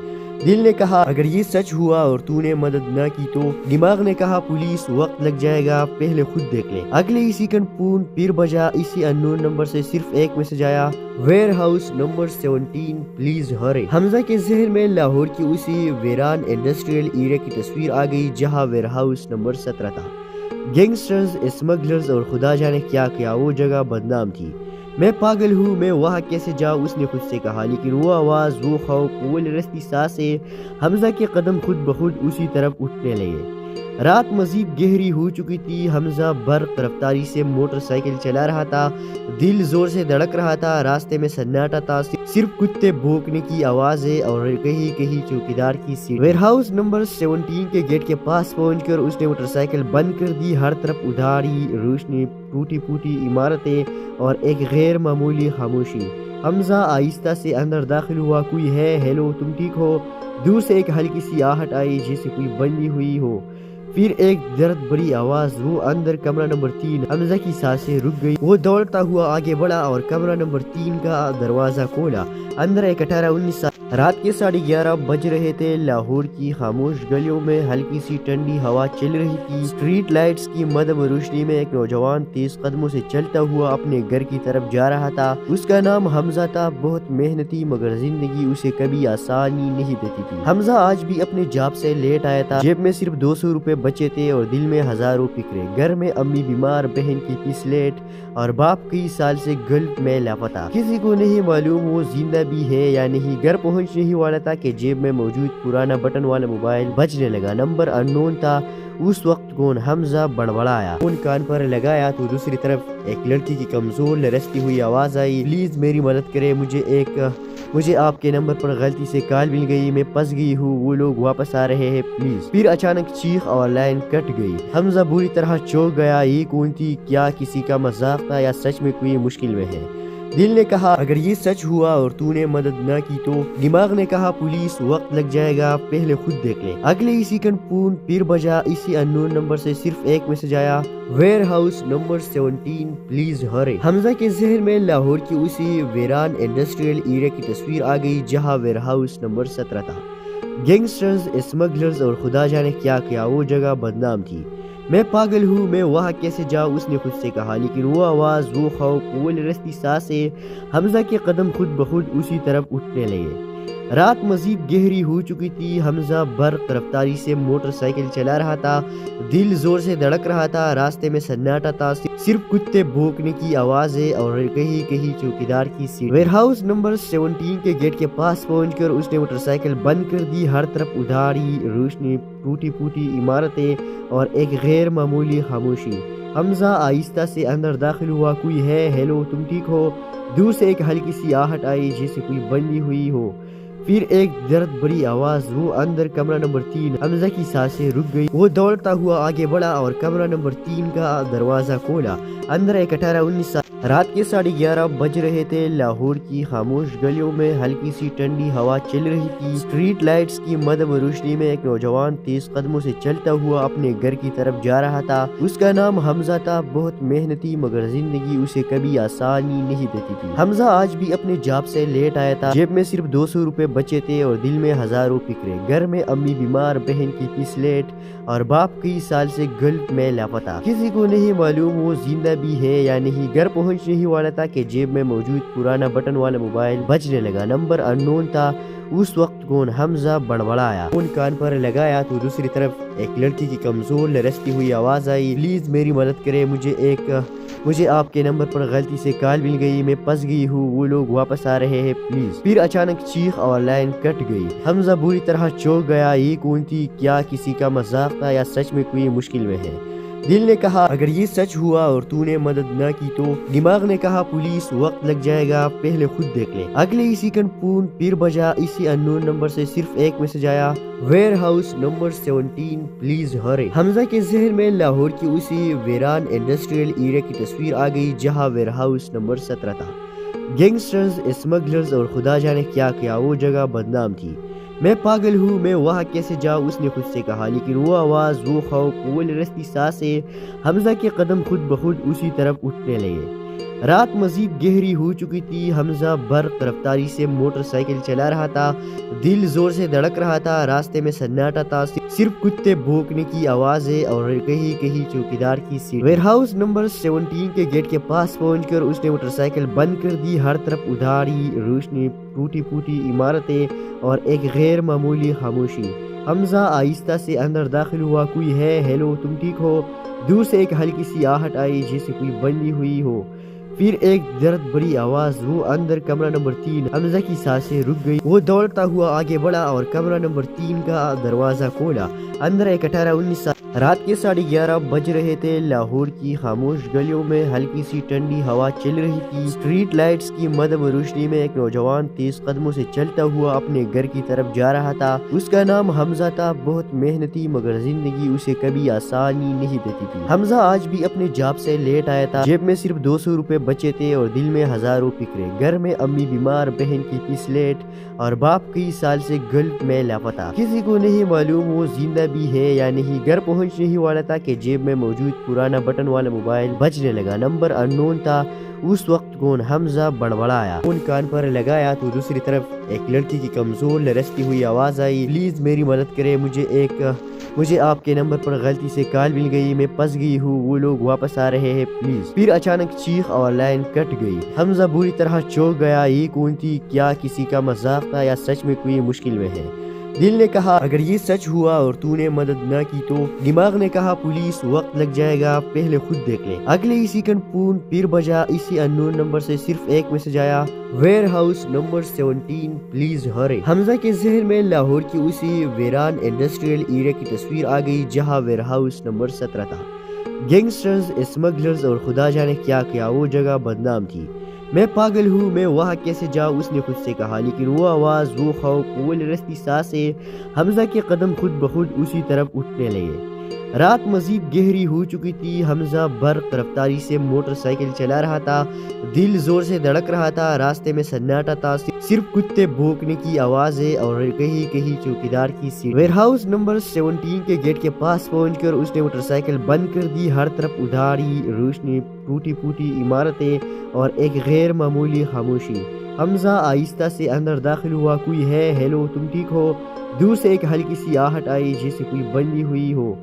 A: دل نے کہا اگر یہ سچ ہوا اور تو نے مدد نہ کی تو؟ دماغ نے کہا پولیس، وقت لگ جائے گا، پہلے خود دیکھ لے۔ اگلے ہی سیکنڈ فون پھر بجا۔ اسی ان نون نمبر سے صرف ایک میسج آیا، ویئر ہاؤس نمبر 17 پلیز ہرے۔ حمزہ کے ذہن میں لاہور کی اسی ویران انڈسٹریل ایریا کی تصویر آ گئی جہاں ویئر ہاؤس نمبر 17 تھا۔ گینگسٹرز، اسمگلرز اور خدا جانے کیا کیا، وہ جگہ بدنام تھی۔ میں پاگل ہوں، میں وہاں کیسے جاؤں، اس نے خود سے کہا۔ لیکن وہ آواز، وہ خوف، وہ لرزتی سانسیں، حمزہ کے قدم خود بخود اسی طرف اٹھنے لگے۔ رات مزید گہری ہو چکی تھی۔ حمزہ برق رفتاری سے موٹر سائیکل چلا رہا تھا، دل زور سے دھڑک رہا تھا۔ راستے میں سناٹا تھا، صرف کتے بھونکنے کی آوازیں اور کہیں کہیں چوکیدار کی سیٹ۔ ویئر ہاؤس نمبر 17 کے گیٹ کے پاس پہنچ کر اس نے موٹر سائیکل بند کر دی۔ ہر طرف ادھاری روشنی، ٹوٹی پھوٹی عمارتیں اور ایک غیر معمولی خاموشی۔ حمزہ آہستہ سے اندر داخل ہوا۔ کوئی ہے؟ ہیلو، تم ٹھیک ہو؟ دور سے ایک ہلکی سی آہٹ آئی جیسے کوئی بندی ہوئی ہو۔ پھر ایک درد بڑی آواز، وہ اندر کمرہ نمبر 3۔ حمزہ کی سانسیں رک گئی، وہ دوڑتا ہوا آگے بڑھا اور کمرہ نمبر 3 کا دروازہ کھولا۔ اندر ایک 18-19 سال رات کے 11:30 بج رہے تھے۔ لاہور کی خاموش گلیوں میں ہلکی سی ٹھنڈی ہوا چل رہی تھی۔ اسٹریٹ لائٹس کی مدھم روشنی میں ایک نوجوان تیز قدموں سے چلتا ہوا اپنے گھر کی طرف جا رہا تھا۔ اس کا نام حمزہ تھا، بہت محنتی، مگر زندگی اسے کبھی آسانی نہیں دیتی تھی۔ حمزہ آج بھی اپنے جاب سے لیٹ آیا تھا، جیب میں صرف 200 روپے بچے تھے اور دل میں ہزاروں فکریں۔ گھر میں امی بیمار، بہن کی فیس لیٹ اور باپ کئی سال سے گلف میں لاپتہ۔ کسی کو نہیں معلوم وہ زندہ بھی ہے یا نہیں۔ گھر پہنچنے ہی والا تھا کہ جیب میں موجود پرانا بٹن والا موبائل بجنے لگا۔ نمبر اننون تھا۔ اس وقت کون؟ حمزہ بڑبڑایا۔ فون کان پر لگایا تو دوسری طرف ایک لڑکی کی کمزور لرزتی ہوئی آواز آئی، پلیز میری مدد کرے، مجھے آپ کے نمبر پر غلطی سے کال مل گئی، میں پھنس گئی ہوں، وہ لوگ واپس آ رہے ہیں پلیز۔ پھر اچانک چیخ اور لائن کٹ گئی۔ حمزہ بری طرح چونک گیا، یہ کون تھی؟ کیا کسی کا مذاق تھا یا سچ میں کوئی مشکل میں ہے؟ دل نے کہا اگر یہ سچ ہوا اور تو نے مدد نہ کی تو؟ دماغ نے کہا پولیس وقت لگ جائے گا، پہلے خود دیکھ لے۔ اگلے ہی سیکنڈ فون پھر بجا، اسی اننون نمبر سے صرف ایک میسج آیا، ویئر ہاؤس نمبر 17 پلیز ہرے۔ حمزہ کے ذہن میں لاہور کی اسی ویران انڈسٹریل ایریا کی تصویر آ گئی جہاں ویئر ہاؤس نمبر 17 تھا۔ گینگسٹرز، اسمگلرز اور خدا جانے کیا کیا، وہ جگہ بدنام تھی۔ میں پاگل ہوں، میں وہاں کیسے جاؤں، اس نے خود سے کہا، لیکن وہ آواز، وہ خوف، وہ لرزتی سانسیں، حمزہ کے قدم خود بخود اسی طرف اٹھنے لگے۔ رات مزید گہری ہو چکی تھی۔ حمزہ برق رفتاری سے موٹر سائیکل چلا رہا تھا، دل زور سے دھڑک رہا تھا، راستے میں سناٹا تھا، صرف کتے بھونکنے کی آوازیں اور کہیں کہیں چوکیدار کی سیٹ۔ ویئر ہاؤس نمبر 17 کے گیٹ کے پاس پہنچ کر اس نے موٹر سائیکل بند کر دی۔ ہر طرف ادھاری روشنی، ٹوٹی پھوٹی عمارتیں اور ایک غیر معمولی خاموشی۔ حمزہ آہستہ سے اندر داخل ہوا۔ کوئی ہے؟ ہیلو، تم ٹھیک ہو؟ دور سے ایک ہلکی سی آہٹ آئی جیسے کوئی بندی ہوئی ہو، پھر ایک درد بری آواز، وہ اندر کمرہ نمبر 3۔ حمزہ کی سانسیں رک گئی، وہ دوڑتا ہوا آگے بڑھا اور کمرہ نمبر 3 کا دروازہ کھولا۔ اندر ایک 18-19 سال، رات کے 11:30 بج رہے تھے۔ لاہور کی خاموش گلیوں میں ہلکی سی ٹھنڈی ہوا چل رہی تھی۔ اسٹریٹ لائٹس کی مدھم روشنی میں ایک نوجوان تیز قدموں سے چلتا ہوا اپنے گھر کی طرف جا رہا تھا۔ اس کا نام حمزہ تھا، بہت محنتی، مگر زندگی اسے کبھی آسانی نہیں دیتی تھی۔ حمزہ آج بھی اپنے جاب سے لیٹ آیا تھا، جیب میں صرف 200 روپے بچے تھے اور دل میں ہزاروں فکریں۔ گھر میں امی بیمار، بہن کی فیس لیٹ اور باپ کئی سال سے گلف میں لاپتہ۔ کسی کو نہیں معلوم وہ زندہ بھی ہے یا نہیں۔ گھر پہنچنے ہی والا تھا کہ جیب میں موجود پرانا بٹن والا موبائل بجنے لگا۔ نمبر اننون تھا۔ اس وقت کون؟ حمزہ بڑبڑایا۔ فون کان پر لگایا تو دوسری طرف ایک لڑکی کی کمزور لرزتی ہوئی آواز آئی، پلیز میری مدد کرے، مجھے آپ کے نمبر پر غلطی سے کال مل گئی، میں پھنس گئی ہوں، وہ لوگ واپس آ رہے ہیں پلیز۔ پھر اچانک چیخ اور لائن کٹ گئی۔ حمزہ بری طرح چونک گیا، یہ کون تھی؟ کیا کسی کا مذاق تھا یا سچ میں کوئی مشکل میں ہے؟ دل نے کہا اگر یہ سچ ہوا اور تو نے مدد نہ کی تو؟ دماغ نے کہا پولیس وقت لگ جائے گا، پہلے خود دیکھ لے۔ اگلے ہی سیکنڈ فون پھر بجا، اسی اننون نمبر سے صرف ایک میسج آیا، ویئر ہاؤس نمبر 17 پلیز ہرے۔ حمزہ کے ذہن میں لاہور کی اسی ویران انڈسٹریل ایریا کی تصویر آ گئی جہاں ویئر ہاؤس نمبر 17 تھا۔ گینگسٹرز، اسمگلرز اور خدا جانے کیا کیا، وہ جگہ بدنام تھی۔ میں پاگل ہوں، میں وہاں کیسے جاؤں، اس نے خود سے کہا، لیکن وہ آواز، وہ خوف، وہ لرزتی سانسیں، حمزہ کے قدم خود بخود اسی طرف اٹھنے لگے۔ رات مزید گہری ہو چکی تھی۔ حمزہ برق رفتاری سے موٹر سائیکل چلا رہا تھا، دل زور سے دھڑک رہا تھا، راستے میں سناٹا تھا، صرف کتے بھونکنے کی آوازیں اور کہیں کہیں چوکیدار کی سیٹ۔ ویئر ہاؤس نمبر 17 کے گیٹ کے پاس پہنچ کر اس نے موٹر سائیکل بند کر دی۔ ہر طرف ادھاری روشنی، ٹوٹی پھوٹی عمارتیں اور ایک غیر معمولی خاموشی۔ حمزہ آہستہ سے اندر داخل ہوا۔ کوئی ہے؟ ہیلو، تم ٹھیک ہو؟ دور سے ایک ہلکی سی آہٹ آئی جیسے کوئی بندی ہوئی ہو، پھر ایک درد بری آواز، وہ اندر کمرہ نمبر 3۔ حمزہ کی سانسیں رک گئی، وہ دوڑتا ہوا آگے بڑھا اور کمرہ نمبر 3 کا دروازہ کھولا۔ اندر ایک 18-19 سال، رات کے 11:30 بج رہے تھے۔ لاہور کی خاموش گلیوں میں ہلکی سی ٹھنڈی ہوا چل رہی تھی۔ اسٹریٹ لائٹس کی مدھم روشنی میں ایک نوجوان تیز قدموں سے چلتا ہوا اپنے گھر کی طرف جا رہا تھا۔ اس کا نام حمزہ تھا، بہت محنتی، مگر زندگی اسے کبھی آسانی نہیں دیتی تھی۔ حمزہ آج بھی اپنے جاب سے لیٹ آیا تھا، جیب میں صرف 200 روپے بچے تھے اور دل میں ہزاروں فکریں۔ گھر میں امی بیمار، بہن کی فیس لیٹ اور باپ کئی سال سے گلف میں لاپتہ۔ کسی کو نہیں معلوم وہ زندہ بھی ہے یا نہیں۔ گھر پہنچنے ہی والا تھا کہ جیب میں موجود پرانا بٹن والا موبائل بجنے لگا۔ نمبر اننون تھا۔ اس وقت کون؟ حمزہ بڑبڑایا۔ فون کان پر لگایا تو دوسری طرف ایک لڑکی کی کمزور لرزتی ہوئی آواز آئی، پلیز میری مدد کرے، مجھے آپ کے نمبر پر غلطی سے کال مل گئی، میں پھنس گئی ہوں، وہ لوگ واپس آ رہے ہیں پلیز۔ پھر اچانک چیخ اور لائن کٹ گئی۔ حمزہ بری طرح چونک گیا، یہ کون تھی؟ کیا کسی کا مذاق تھا یا سچ میں کوئی مشکل میں ہے؟ دل نے کہا اگر یہ سچ ہوا اور تو نے مدد نہ کی تو دماغ نے کہا پولیس وقت لگ جائے گا پہلے خود دیکھ لے۔ اگلے ہی سیکنڈ فون پھر بجا، اسی انون نمبر سے صرف ایک میسج آیا، ویئر ہاؤس نمبر 17 پلیز ہرے۔ حمزہ کے ذہن میں لاہور کی اسی ویران انڈسٹریل ایریا کی تصویر آ گئی جہاں ویئر ہاؤس نمبر 17 تھا۔ گینگسٹرز، اسمگلرز اور خدا جانے کیا کیا وہ جگہ بدنام تھی۔ میں پاگل ہوں، میں وہاں کیسے جاؤں، اس نے خود سے کہا، لیکن وہ آواز، وہ خوف، وہ لرزتی سانسیں، حمزہ کے قدم خود بخود اسی طرف اٹھنے لگے۔ رات مزید گہری ہو چکی تھی، حمزہ برق رفتاری سے موٹر سائیکل چلا رہا تھا، دل زور سے دھڑک رہا تھا، راستے میں سناٹا تھا، صرف کتے بھونکنے کی آوازیں اور کہیں کہیں چوکیدار کی سیٹ۔ ویئر ہاؤس نمبر 17 کے گیٹ کے پاس پہنچ کر اس نے موٹر سائیکل بند کر دی، ہر طرف ادھاری روشنی، ٹوٹی پھوٹی عمارتیں اور ایک غیر معمولی خاموشی۔ حمزہ آہستہ سے اندر داخل ہوا، کوئی ہے؟ ہیلو، تم ٹھیک ہو؟ دور سے ایک ہلکی سی آہٹ آئی جیسے کوئی بندی ہوئی ہو،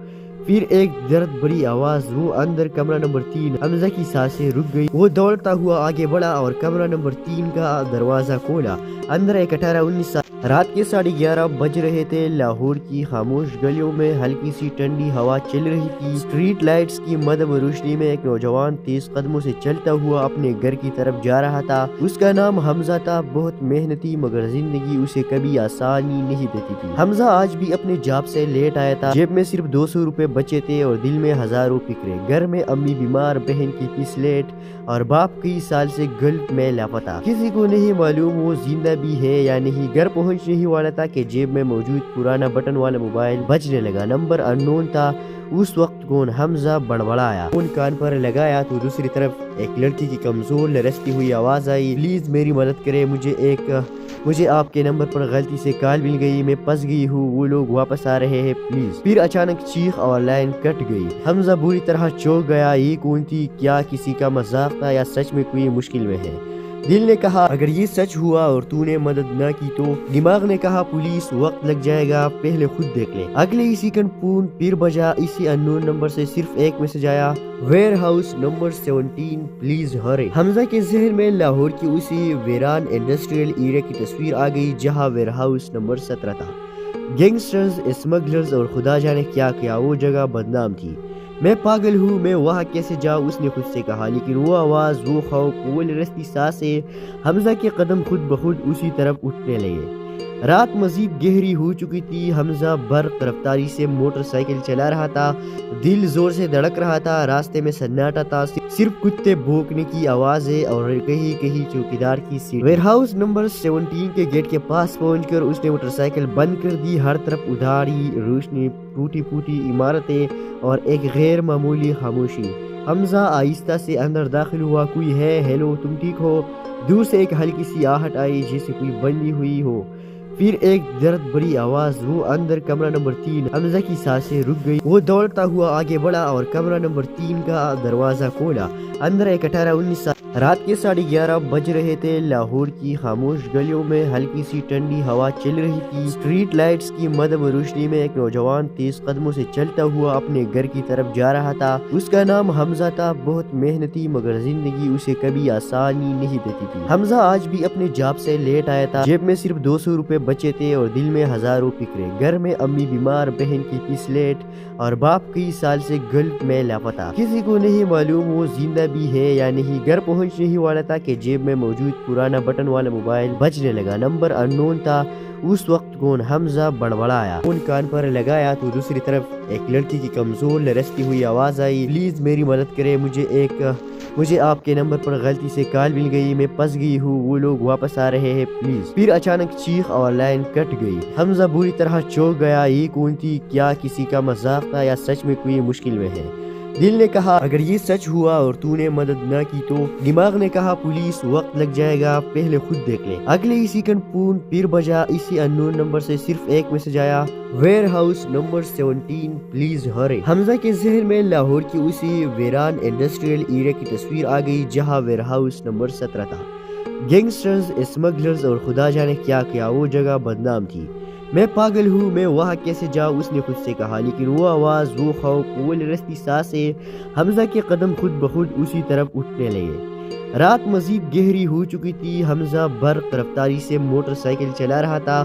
A: پھر ایک درد بری آواز، وہ اندر کمرہ نمبر 3۔ حمزہ کی سانسیں رک گئی، وہ دوڑتا ہوا آگے بڑھا اور کمرہ نمبر 3 کا دروازہ کھولا۔ اندر ایک 18-19 سال، رات کے 11:30 بج رہے تھے۔ لاہور کی خاموش گلیوں میں ہلکی سی ٹھنڈی ہوا چل رہی تھی، اسٹریٹ لائٹس کی مدھم روشنی میں ایک نوجوان تیز قدموں سے چلتا ہوا اپنے گھر کی طرف جا رہا تھا۔ اس کا نام حمزہ تھا، بہت محنتی، مگر زندگی اسے کبھی آسانی نہیں دیتی تھی۔ حمزہ آج بھی اپنے جاب سے لیٹ آیا تھا، جیب میں صرف 200 روپے بچے تھے اور دل میں ہزاروں فکریں۔ گھر میں امی بیمار، بہن کی فیس لیٹ اور باپ کئی سال سے گلف میں لاپتہ، کسی کو نہیں معلوم وہ زندہ بھی ہے یا نہیں۔ گھر پہنچنے ہی والا تھا کہ جیب میں موجود پرانا بٹن والا موبائل بجنے لگا، نمبر انون تھا۔ اس وقت کون؟ حمزہ بڑبڑایا، فون کان پر لگایا تو دوسری طرف ایک لڑکی کی کمزور لرزتی ہوئی آواز آئی، پلیز میری مدد کرے، مجھے آپ کے نمبر پر غلطی سے کال مل گئی، میں پھنس گئی ہوں، وہ لوگ واپس آ رہے ہیں، پلیز۔ پھر اچانک چیخ اور لائن کٹ گئی۔ حمزہ بری طرح چونک گیا، یہ کون تھی؟ کیا کسی کا مذاق تھا یا سچ میں کوئی مشکل میں ہے؟ دل نے کہا اگر یہ سچ ہوا اور تو نے مدد نہ کی تو دماغ نے کہا پولیس وقت لگ جائے گا پہلے خود دیکھ لے۔ اگلے ہی سیکنڈ فون پھر بجا، اسی انون نمبر سے صرف ایک میسج آیا، ویئر ہاؤس نمبر 17 پلیز ہرے۔ حمزہ کے ذہن میں لاہور کی اسی ویران انڈسٹریل ایریا کی تصویر آ گئی جہاں ویئر ہاؤس نمبر 17 تھا۔ گینگسٹرز، اسمگلرز اور خدا جانے کیا کیا وہ جگہ بدنام تھی۔ میں پاگل ہوں، میں وہاں کیسے جاؤں، اس نے خود سے کہا، لیکن وہ آواز، وہ خوف، وہ لرزتی سانسیں، حمزہ کے قدم خود بخود اسی طرف اٹھنے لگے۔ رات مزید گہری ہو چکی تھی، حمزہ برق رفتاری سے موٹر سائیکل چلا رہا تھا، دل زور سے دھڑک رہا تھا، راستے میں سناٹا تھا، صرف کتے بھونکنے کی آوازیں اور کہیں کہیں چوکیدار کی سیٹ۔ ویئر ہاؤس نمبر 17 کے گیٹ کے پاس پہنچ کر اس نے موٹر سائیکل بند کر دی، ہر طرف ادھاری روشنی، ٹوٹی پھوٹی عمارتیں اور ایک غیر معمولی خاموشی۔ حمزہ آہستہ سے اندر داخل ہوا، کوئی ہے؟ ہیلو، تم ٹھیک ہو؟ دور سے ایک ہلکی سی آہٹ آئی جیسے کوئی بندی ہوئی ہو، پھر ایک درد بری آواز، وہ اندر کمرہ نمبر 3۔ حمزہ کی سانسیں رک گئی، وہ دوڑتا ہوا آگے بڑھا اور کمرہ نمبر 3 کا دروازہ کھولا۔ اندر ایک 18-19 سال، رات کے 11:30 بج رہے تھے۔ لاہور کی خاموش گلیوں میں ہلکی سی ٹھنڈی ہوا چل رہی تھی، اسٹریٹ لائٹس کی مدھم روشنی میں ایک نوجوان تیز قدموں سے چلتا ہوا اپنے گھر کی طرف جا رہا تھا۔ اس کا نام حمزہ تھا، بہت محنتی، مگر زندگی اسے کبھی آسانی نہیں دیتی تھی۔ حمزہ آج بھی اپنے جاب سے لیٹ آیا تھا، جیب میں صرف 200 روپے بچے تھے اور دل میں ہزاروں فکریں۔ گھر میں امی بیمار، بہن کی فیس لیٹ اور باپ کئی سال سے گلف میں لاپتہ، کسی کو نہیں معلوم وہ زندہ بھی ہے یا نہیں۔ گھر پہنچنے ہی والا تھا کہ جیب میں موجود پرانا بٹن والا موبائل بجنے لگا، نمبر انون تھا۔ اس وقت کون؟ حمزہ بڑبڑایا، فون کان پر لگایا تو دوسری طرف ایک لڑکی کی کمزور لرزتی ہوئی آواز آئی، پلیز میری مدد کرے، مجھے آپ کے نمبر پر غلطی سے کال مل گئی، میں پھنس گئی ہوں، وہ لوگ واپس آ رہے ہیں، پلیز۔ پھر اچانک چیخ اور لائن کٹ گئی۔ حمزہ بری طرح چونک گیا، یہ کون تھی؟ کیا کسی کا مذاق تھا یا سچ میں کوئی مشکل میں ہے؟ دل نے کہا اگر یہ سچ ہوا اور تو نے مدد نہ کی تو دماغ نے کہا پولیس وقت لگ جائے گا پہلے خود دیکھ لے۔ اگلے ہی سیکنڈ فون پھر بجا، اسی انون نمبر سے صرف ایک میسج آیا، ویئر ہاؤس نمبر 17 پلیز ہرے۔ حمزہ کے ذہن میں لاہور کی اسی ویران انڈسٹریل ایریا کی تصویر آ گئی جہاں ویئر ہاؤس نمبر 17 تھا۔ گینگسٹرز، اسمگلرز اور خدا جانے کیا کیا وہ جگہ بدنام تھی۔ میں پاگل ہوں، میں وہاں کیسے جاؤں، اس نے خود سے کہا، لیکن وہ آواز، وہ خوف، وہ لرزتی سانسیں، حمزہ کے قدم خود بخود اسی طرف اٹھنے لگے۔ رات مزید گہری ہو چکی تھی. حمزہ برق رفتاری سے موٹر سائیکل چلا رہا تھا.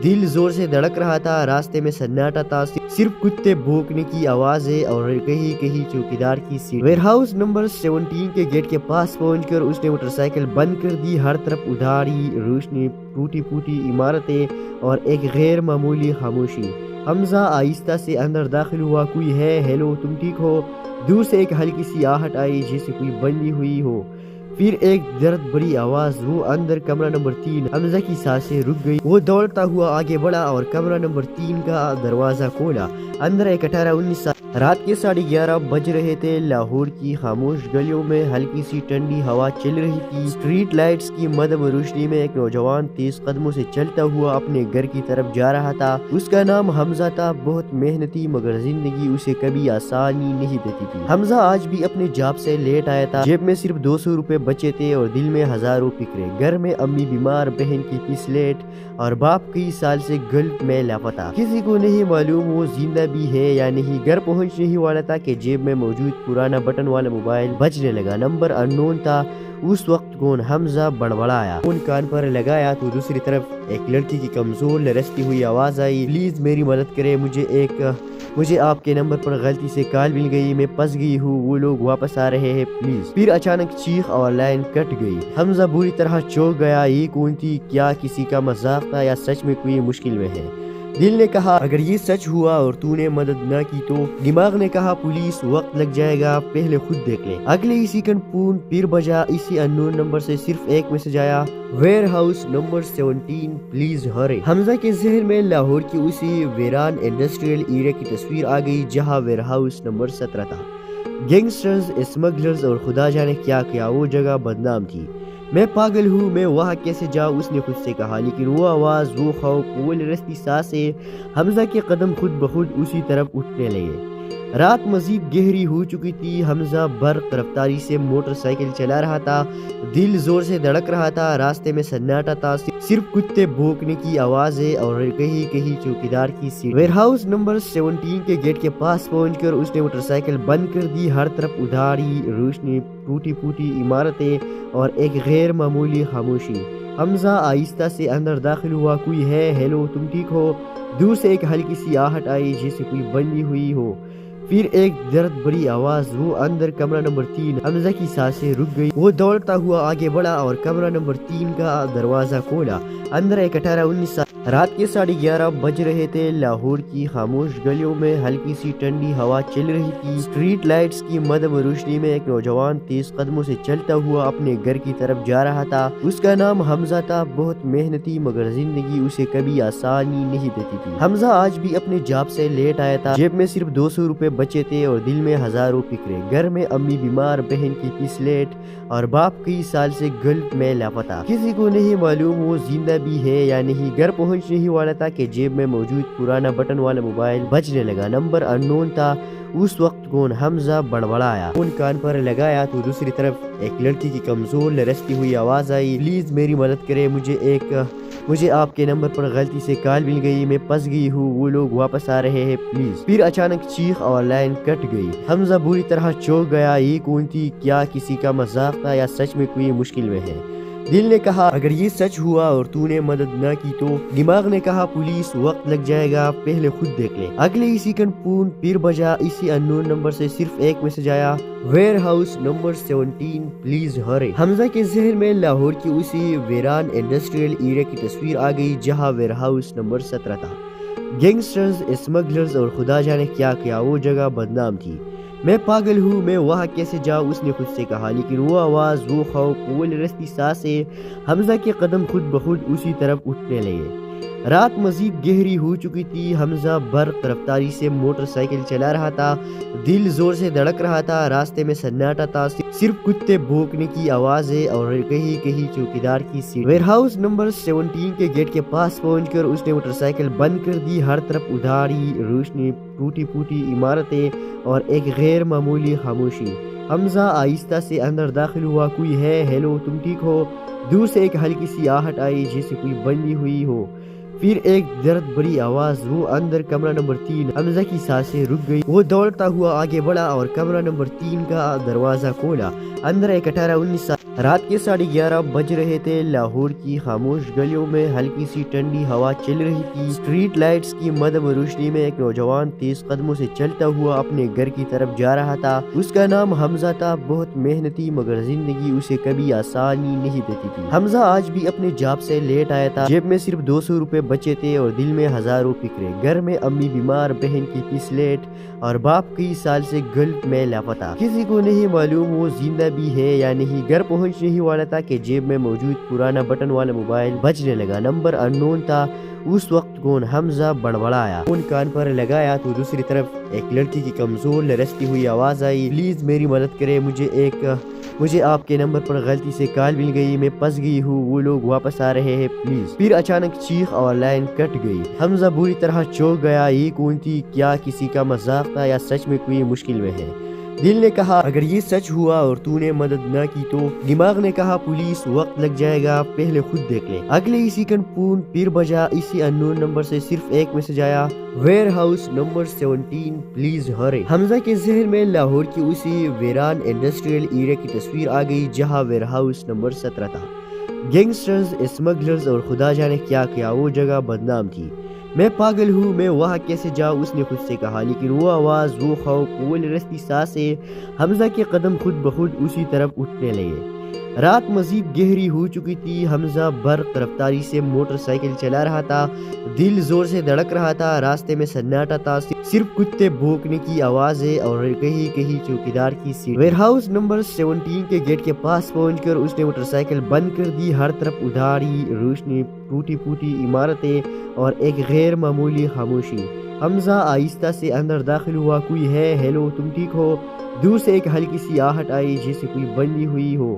A: دل زور سے دھڑک رہا تھا. راستے میں سناٹا تھا. صرف کتے بھونکنے کی آوازیں اور کہیں کہیں چوکیدار کی سیٹ. ویئر ہاؤس نمبر 17 کے گیٹ کے پاس پہنچ کر اس نے موٹر سائیکل بند کر دی. ہر طرف ادھاری روشنی, ٹوٹی پھوٹی عمارتیں اور ایک غیر معمولی خاموشی. حمزہ آہستہ سے اندر داخل ہوا. کوئی ہے؟ ہیلو, تم ٹھیک ہو؟ دور سے ایک ہلکی سی آہٹ آئی جیسے کوئی بندی ہوئی ہو. پھر ایک درد بڑی آواز. وہ اندر کمرہ نمبر 3. حمزہ کی سانسیں رک گئی. وہ دوڑتا ہوا آگے بڑھا اور کمرہ نمبر 3 کا دروازہ کھولا. اندر ایک 18-19 سال. رات کے 11:30 بج رہے تھے. لاہور کی خاموش گلیوں میں ہلکی سی ٹھنڈی ہوا چل رہی تھی. اسٹریٹ لائٹس کی مدھم روشنی میں ایک نوجوان تیز قدموں سے چلتا ہوا اپنے گھر کی طرف جا رہا تھا. اس کا نام حمزہ تھا. بہت محنتی, مگر زندگی اسے کبھی آسانی نہیں دیتی تھی. حمزہ آج بھی اپنے جاب سے لیٹ آیا تھا. جیب میں صرف 200 روپے بچے تھے اور دل میں ہزاروں فکریں. گھر میں امی بیمار, بہن کی فیس لیٹ اور باپ کئی سال سے گلف میں لاپتہ. کسی کو نہیں معلوم وہ زندہ بھی ہے یا نہیں. گھر پہنچنے ہی والا تھا کہ جیب میں موجود پرانا بٹن والا موبائل بجنے لگا. نمبر انون تھا. اس وقت کون؟ حمزہ بڑبڑایا. فون کان پر لگایا تو دوسری طرف ایک لڑکی کی کمزور لرزتی ہوئی آواز آئی. پلیز میری مدد کرے, مجھے آپ کے نمبر پر غلطی سے کال مل گئی. میں پھنس گئی ہوں. وہ لوگ واپس آ رہے ہیں, پلیز. پھر اچانک چیخ اور لائن کٹ گئی. حمزہ بری طرح چونک گیا. یہ کون تھی؟ کیا کسی کا مذاق تھا یا سچ میں کوئی مشکل میں ہے؟ دل نے کہا اگر یہ سچ ہوا اور تو نے مدد نہ کی تو. دماغ نے کہا پولیس, وقت لگ جائے گا, پہلے خود دیکھ لے. اگلے ہی سیکنڈ فون پھر بجا. اسی انون نمبر سے صرف ایک میسج آیا, ویئر ہاؤس نمبر 17 پلیز ہرے. حمزہ کے ذہن میں لاہور کی اسی ویران انڈسٹریل ایریا کی تصویر آ گئی جہاں ویئر ہاؤس نمبر 17 تھا. گینگسٹرز, اسمگلرز اور خدا جانے کیا کیا. وہ جگہ بدنام تھی. میں پاگل ہوں, میں وہاں کیسے جاؤں, اس نے خود سے کہا. لیکن وہ آواز, وہ خوف, وہ لرزتی سانسیں. حمزہ کے قدم خود بخود اسی طرف اٹھنے لگے. رات مزید گہری ہو چکی تھی. حمزہ برق رفتاری سے موٹر سائیکل چلا رہا تھا. دل زور سے دھڑک رہا تھا. راستے میں سناٹا تھا. صرف کتے بھونکنے کی آوازیں اور کہیں کہیں چوکیدار کی سیٹ. ویئر ہاؤس نمبر 17 کے گیٹ کے پاس پہنچ کر اس نے موٹر سائیکل بند کر دی. ہر طرف ادھاری روشنی, ٹوٹی پھوٹی عمارتیں اور ایک غیر معمولی خاموشی. حمزہ آہستہ سے اندر داخل ہوا. کوئی ہے؟ ہیلو, تم ٹھیک ہو؟ دور سے ایک ہلکی سی آہٹ آئی جیسے کوئی بندی ہوئی ہو. پھر ایک درد بڑی آواز. وہ اندر کمرہ نمبر 3. حمزہ کی سانسیں رک گئی. وہ دوڑتا ہوا آگے بڑھا اور کمرہ نمبر 3 کا دروازہ کھولا. اندر ایک 18-19 سال. رات کے 11:30 بج رہے تھے. لاہور کی خاموش گلیوں میں ہلکی سی ٹھنڈی ہوا چل رہی تھی. اسٹریٹ لائٹس کی مدھم روشنی میں ایک نوجوان تیز قدموں سے چلتا ہوا اپنے گھر کی طرف جا رہا تھا. اس کا نام حمزہ تھا. بہت محنتی, مگر زندگی اسے کبھی آسانی نہیں دیتی تھی. حمزہ آج بھی اپنے جاب سے لیٹ آیا تھا. جیب میں صرف 200 روپے بچے تھے اور دل میں ہزاروں فکریں. گھر میں امی بیمار, بہن کی فیس لیٹ اور باپ کئی سال سے گلف میں لاپتہ. کسی کو نہیں معلوم وہ زندہ بھی ہے یا نہیں. گھر پہنچنے ہی والا تھا کہ جیب میں موجود پرانا بٹن والا موبائل بجنے لگا. نمبر انون تھا. اس وقت کون؟ حمزہ بڑبڑایا. فون کان پر لگایا تو دوسری طرف ایک لڑکی کی کمزور لرزتی ہوئی آواز آئی. پلیز میری مدد کرے, مجھے آپ کے نمبر پر غلطی سے کال مل گئی. میں پھنس گئی ہوں. وہ لوگ واپس آ رہے ہیں, پلیز. پھر اچانک چیخ اور لائن کٹ گئی. حمزہ بری طرح چونک گیا. یہ کون تھی؟ کیا کسی کا مذاق تھا یا سچ میں کوئی مشکل میں ہے؟ دل نے کہا اگر یہ سچ ہوا اور تو نے مدد نہ کی تو. دماغ نے کہا پولیس, وقت لگ جائے گا, پہلے خود دیکھ لے. اگلے ہی سیکنڈ فون پھر بجا. اسی انون نمبر سے صرف ایک میسج آیا, ویئر ہاؤس نمبر 17 پلیز ہرے. حمزہ کے ذہن میں لاہور کی اسی ویران انڈسٹریل ایریا کی تصویر آ گئی جہاں ویئر ہاؤس نمبر 17 تھا. گینگسٹرز, اسمگلرز اور خدا جانے کیا کیا. وہ جگہ بدنام تھی. میں پاگل ہوں, میں وہاں کیسے جاؤں, اس نے خود سے کہا. لیکن وہ آواز, وہ خوف, وہ لرزتی سانسیں. حمزہ کے قدم خود بخود اسی طرف اٹھنے لگے. رات مزید گہری ہو چکی تھی. حمزہ برق رفتاری سے موٹر سائیکل چلا رہا تھا. دل زور سے دھڑک رہا تھا. راستے میں سناٹا تھا. صرف کتے بھونکنے کی آوازیں اور کہیں کہیں چوکیدار کی سیٹ. ویئر ہاؤس نمبر 17 کے گیٹ کے پاس پہنچ کر اس نے موٹر سائیکل بند کر دی. ہر طرف ادھاری روشنی, ٹوٹی پھوٹی عمارتیں اور ایک غیر معمولی خاموشی. حمزہ آہستہ سے اندر داخل ہوا. کوئی ہے؟ ہیلو, تم ٹھیک ہو؟ دور سے ایک ہلکی سی آہٹ آئی جیسے کوئی بندی ہوئی ہو. پھر ایک درد بڑی آواز. وہ اندر کمرہ نمبر 3. حمزہ کی سانسیں رک گئی. وہ دوڑتا ہوا آگے بڑھا اور کمرہ نمبر 3 کا دروازہ کھولا. اندر ایک 18-19 سال. رات کے 11:30 بج رہے تھے۔ لاہور کی خاموش گلیوں میں ہلکی سی ٹھنڈی ہوا چل رہی تھی۔ اسٹریٹ لائٹس کی مدھم روشنی میں ایک نوجوان تیز قدموں سے چلتا ہوا اپنے گھر کی طرف جا رہا تھا۔ اس کا نام حمزہ تھا، بہت محنتی، مگر زندگی اسے کبھی آسانی نہیں دیتی تھی۔ حمزہ آج بھی اپنے جاب سے لیٹ آیا تھا، جیب میں صرف 200 روپے بچے تھے اور دل میں ہزاروں فکریں۔ گھر میں امی بیمار، بہن کی فیس لیٹ اور باپ کئی سال سے گلف میں لاپتہ۔ کسی کو نہیں معلوم وہ زندہ بھی ہے یا نہیں۔ گھر پہنچنے ہی والا تھا کہ جیب میں موجود پرانا بٹن والا موبائل بجنے لگا۔ نمبر انون تھا۔ اس وقت کون؟ حمزہ بڑبڑایا۔ فون کان پر لگایا تو دوسری طرف ایک لڑکی کی کمزور لرزتی ہوئی آواز آئی، پلیز میری مدد کرے، مجھے آپ کے نمبر پر غلطی سے کال مل گئی، میں پھنس گئی ہوں، وہ لوگ واپس آ رہے ہیں، پلیز۔ پھر اچانک چیخ اور لائن کٹ گئی۔ حمزہ بری طرح چونک گیا۔ یہ کون تھی؟ کیا کسی کا مذاق تھا یا سچ میں کوئی مشکل میں ہے؟ دل نے کہا اگر یہ سچ ہوا اور تو نے مدد نہ کی تو؟ دماغ نے کہا پولیس، وقت لگ جائے گا، پہلے خود دیکھ لے۔ اگلے ہی سیکنڈ فون پھر بجا۔ اسی انون نمبر سے صرف ایک میسج آیا، ویئر ہاؤس نمبر 17 پلیز ہرے۔ حمزہ کے ذہن میں لاہور کی اسی ویران انڈسٹریل ایریا کی تصویر آ گئی جہاں ویئر ہاؤس نمبر 17 تھا۔ گینگسٹرز، اسمگلرز اور خدا جانے کیا کیا، وہ جگہ بدنام تھی۔ میں پاگل ہوں، میں وہاں کیسے جاؤں، اس نے خود سے کہا، لیکن وہ آواز، وہ خوف، وہ لرزتی سانسیں، حمزہ کے قدم خود بخود اسی طرف اٹھنے لگے۔ رات مزید گہری ہو چکی تھی۔ حمزہ برق رفتاری سے موٹر سائیکل چلا رہا تھا، دل زور سے دھڑک رہا تھا۔ راستے میں سناٹا تھا، صرف کتے بھونکنے کی آوازیں اور کہیں کہیں چوکیدار کی سیٹ۔ ویئر ہاؤس نمبر 17 کے گیٹ کے پاس پہنچ کر اس نے موٹر سائیکل بند کر دی۔ ہر طرف ادھاری روشنی، ٹوٹی پھوٹی عمارتیں اور ایک غیر معمولی خاموشی۔ حمزہ آہستہ سے اندر داخل ہوا۔ کوئی ہے؟ ہیلو، تم ٹھیک ہو؟ دور سے ایک ہلکی سی آہٹ آئی جیسے کوئی بندی ہوئی ہو،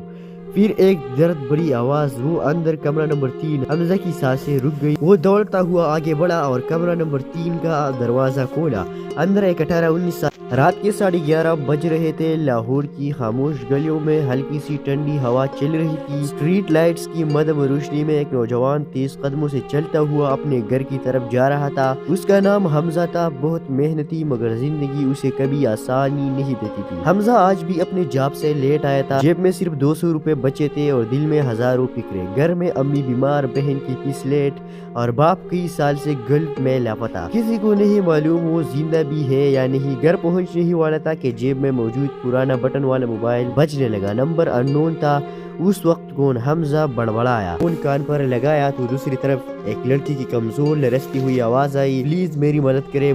A: پھر ایک درد بری آواز، وہ اندر، کمرہ نمبر 3۔ حمزہ کی سانسیں رک گئی۔ وہ دوڑتا ہوا آگے بڑھا اور کمرہ نمبر 3 کا دروازہ کھولا۔ اندر ایک 18-19 سال۔ رات کے 11:30 بج رہے تھے۔ لاہور کی خاموش گلیوں میں ہلکی سی ٹھنڈی ہوا چل رہی تھی۔ اسٹریٹ لائٹس کی مدھم روشنی میں ایک نوجوان تیز قدموں سے چلتا ہوا اپنے گھر کی طرف جا رہا تھا۔ اس کا نام حمزہ تھا، بہت محنتی، مگر زندگی اسے کبھی آسانی نہیں دیتی تھی۔ حمزہ آج بھی اپنے جاب سے لیٹ آیا تھا، جیب میں صرف 200 روپے بچے تھے اور دل میں ہزاروں فکریں۔ گھر میں امی بیمار، بہن کی فیس لیٹ اور باپ کئی سال سے گلف میں لاپتہ۔ کسی کو نہیں معلوم وہ زندہ بھی ہے یا نہیں۔ گھر پہنچنے ہی والا تھا کہ جیب میں موجود پرانا بٹن والا موبائل بجنے لگا۔ نمبر انون تھا۔ اس وقت کون؟ حمزہ بڑبڑایا۔ فون کان پر لگایا تو دوسری طرف ایک لڑکی کی کمزور لرزتی ہوئی آواز آئی، پلیز میری مدد کرے،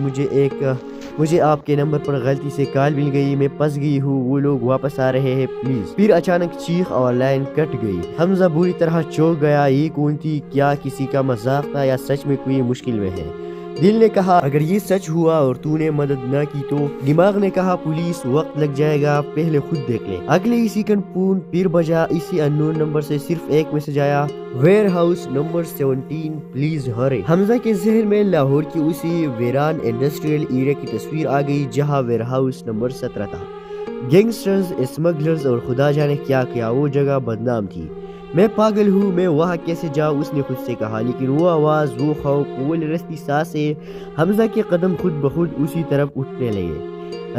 A: مجھے آپ کے نمبر پر غلطی سے کال مل گئی، میں پھنس گئی ہوں، وہ لوگ واپس آ رہے ہیں، پلیز۔ پھر اچانک چیخ اور لائن کٹ گئی۔ حمزہ بری طرح چونک گیا۔ یہ کون تھی؟ کیا کسی کا مذاق تھا یا سچ میں کوئی مشکل میں ہے؟ دل نے کہا اگر یہ سچ ہوا اور تو نے مدد نہ کی تو؟ دماغ نے کہا پولیس، وقت لگ جائے گا، پہلے خود دیکھ لے۔ اگلے ہی سیکنڈ فون پھر بجا۔ اسی انون نمبر سے صرف ایک میسج آیا، ویئر ہاؤس نمبر 17 پلیز ہرے۔ حمزہ کے ذہن میں لاہور کی اسی ویران انڈسٹریل ایریا کی تصویر آ گئی جہاں ویئر ہاؤس نمبر 17 تھا۔ گینگسٹرز، اسمگلرز اور خدا جانے کیا کیا، وہ جگہ بدنام تھی۔ میں پاگل ہوں، میں وہاں کیسے جاؤں، اس نے خود سے کہا، لیکن وہ آواز، وہ خوف، وہ لرزتی سانسیں، حمزہ کے قدم خود بخود اسی طرف اٹھنے لگے۔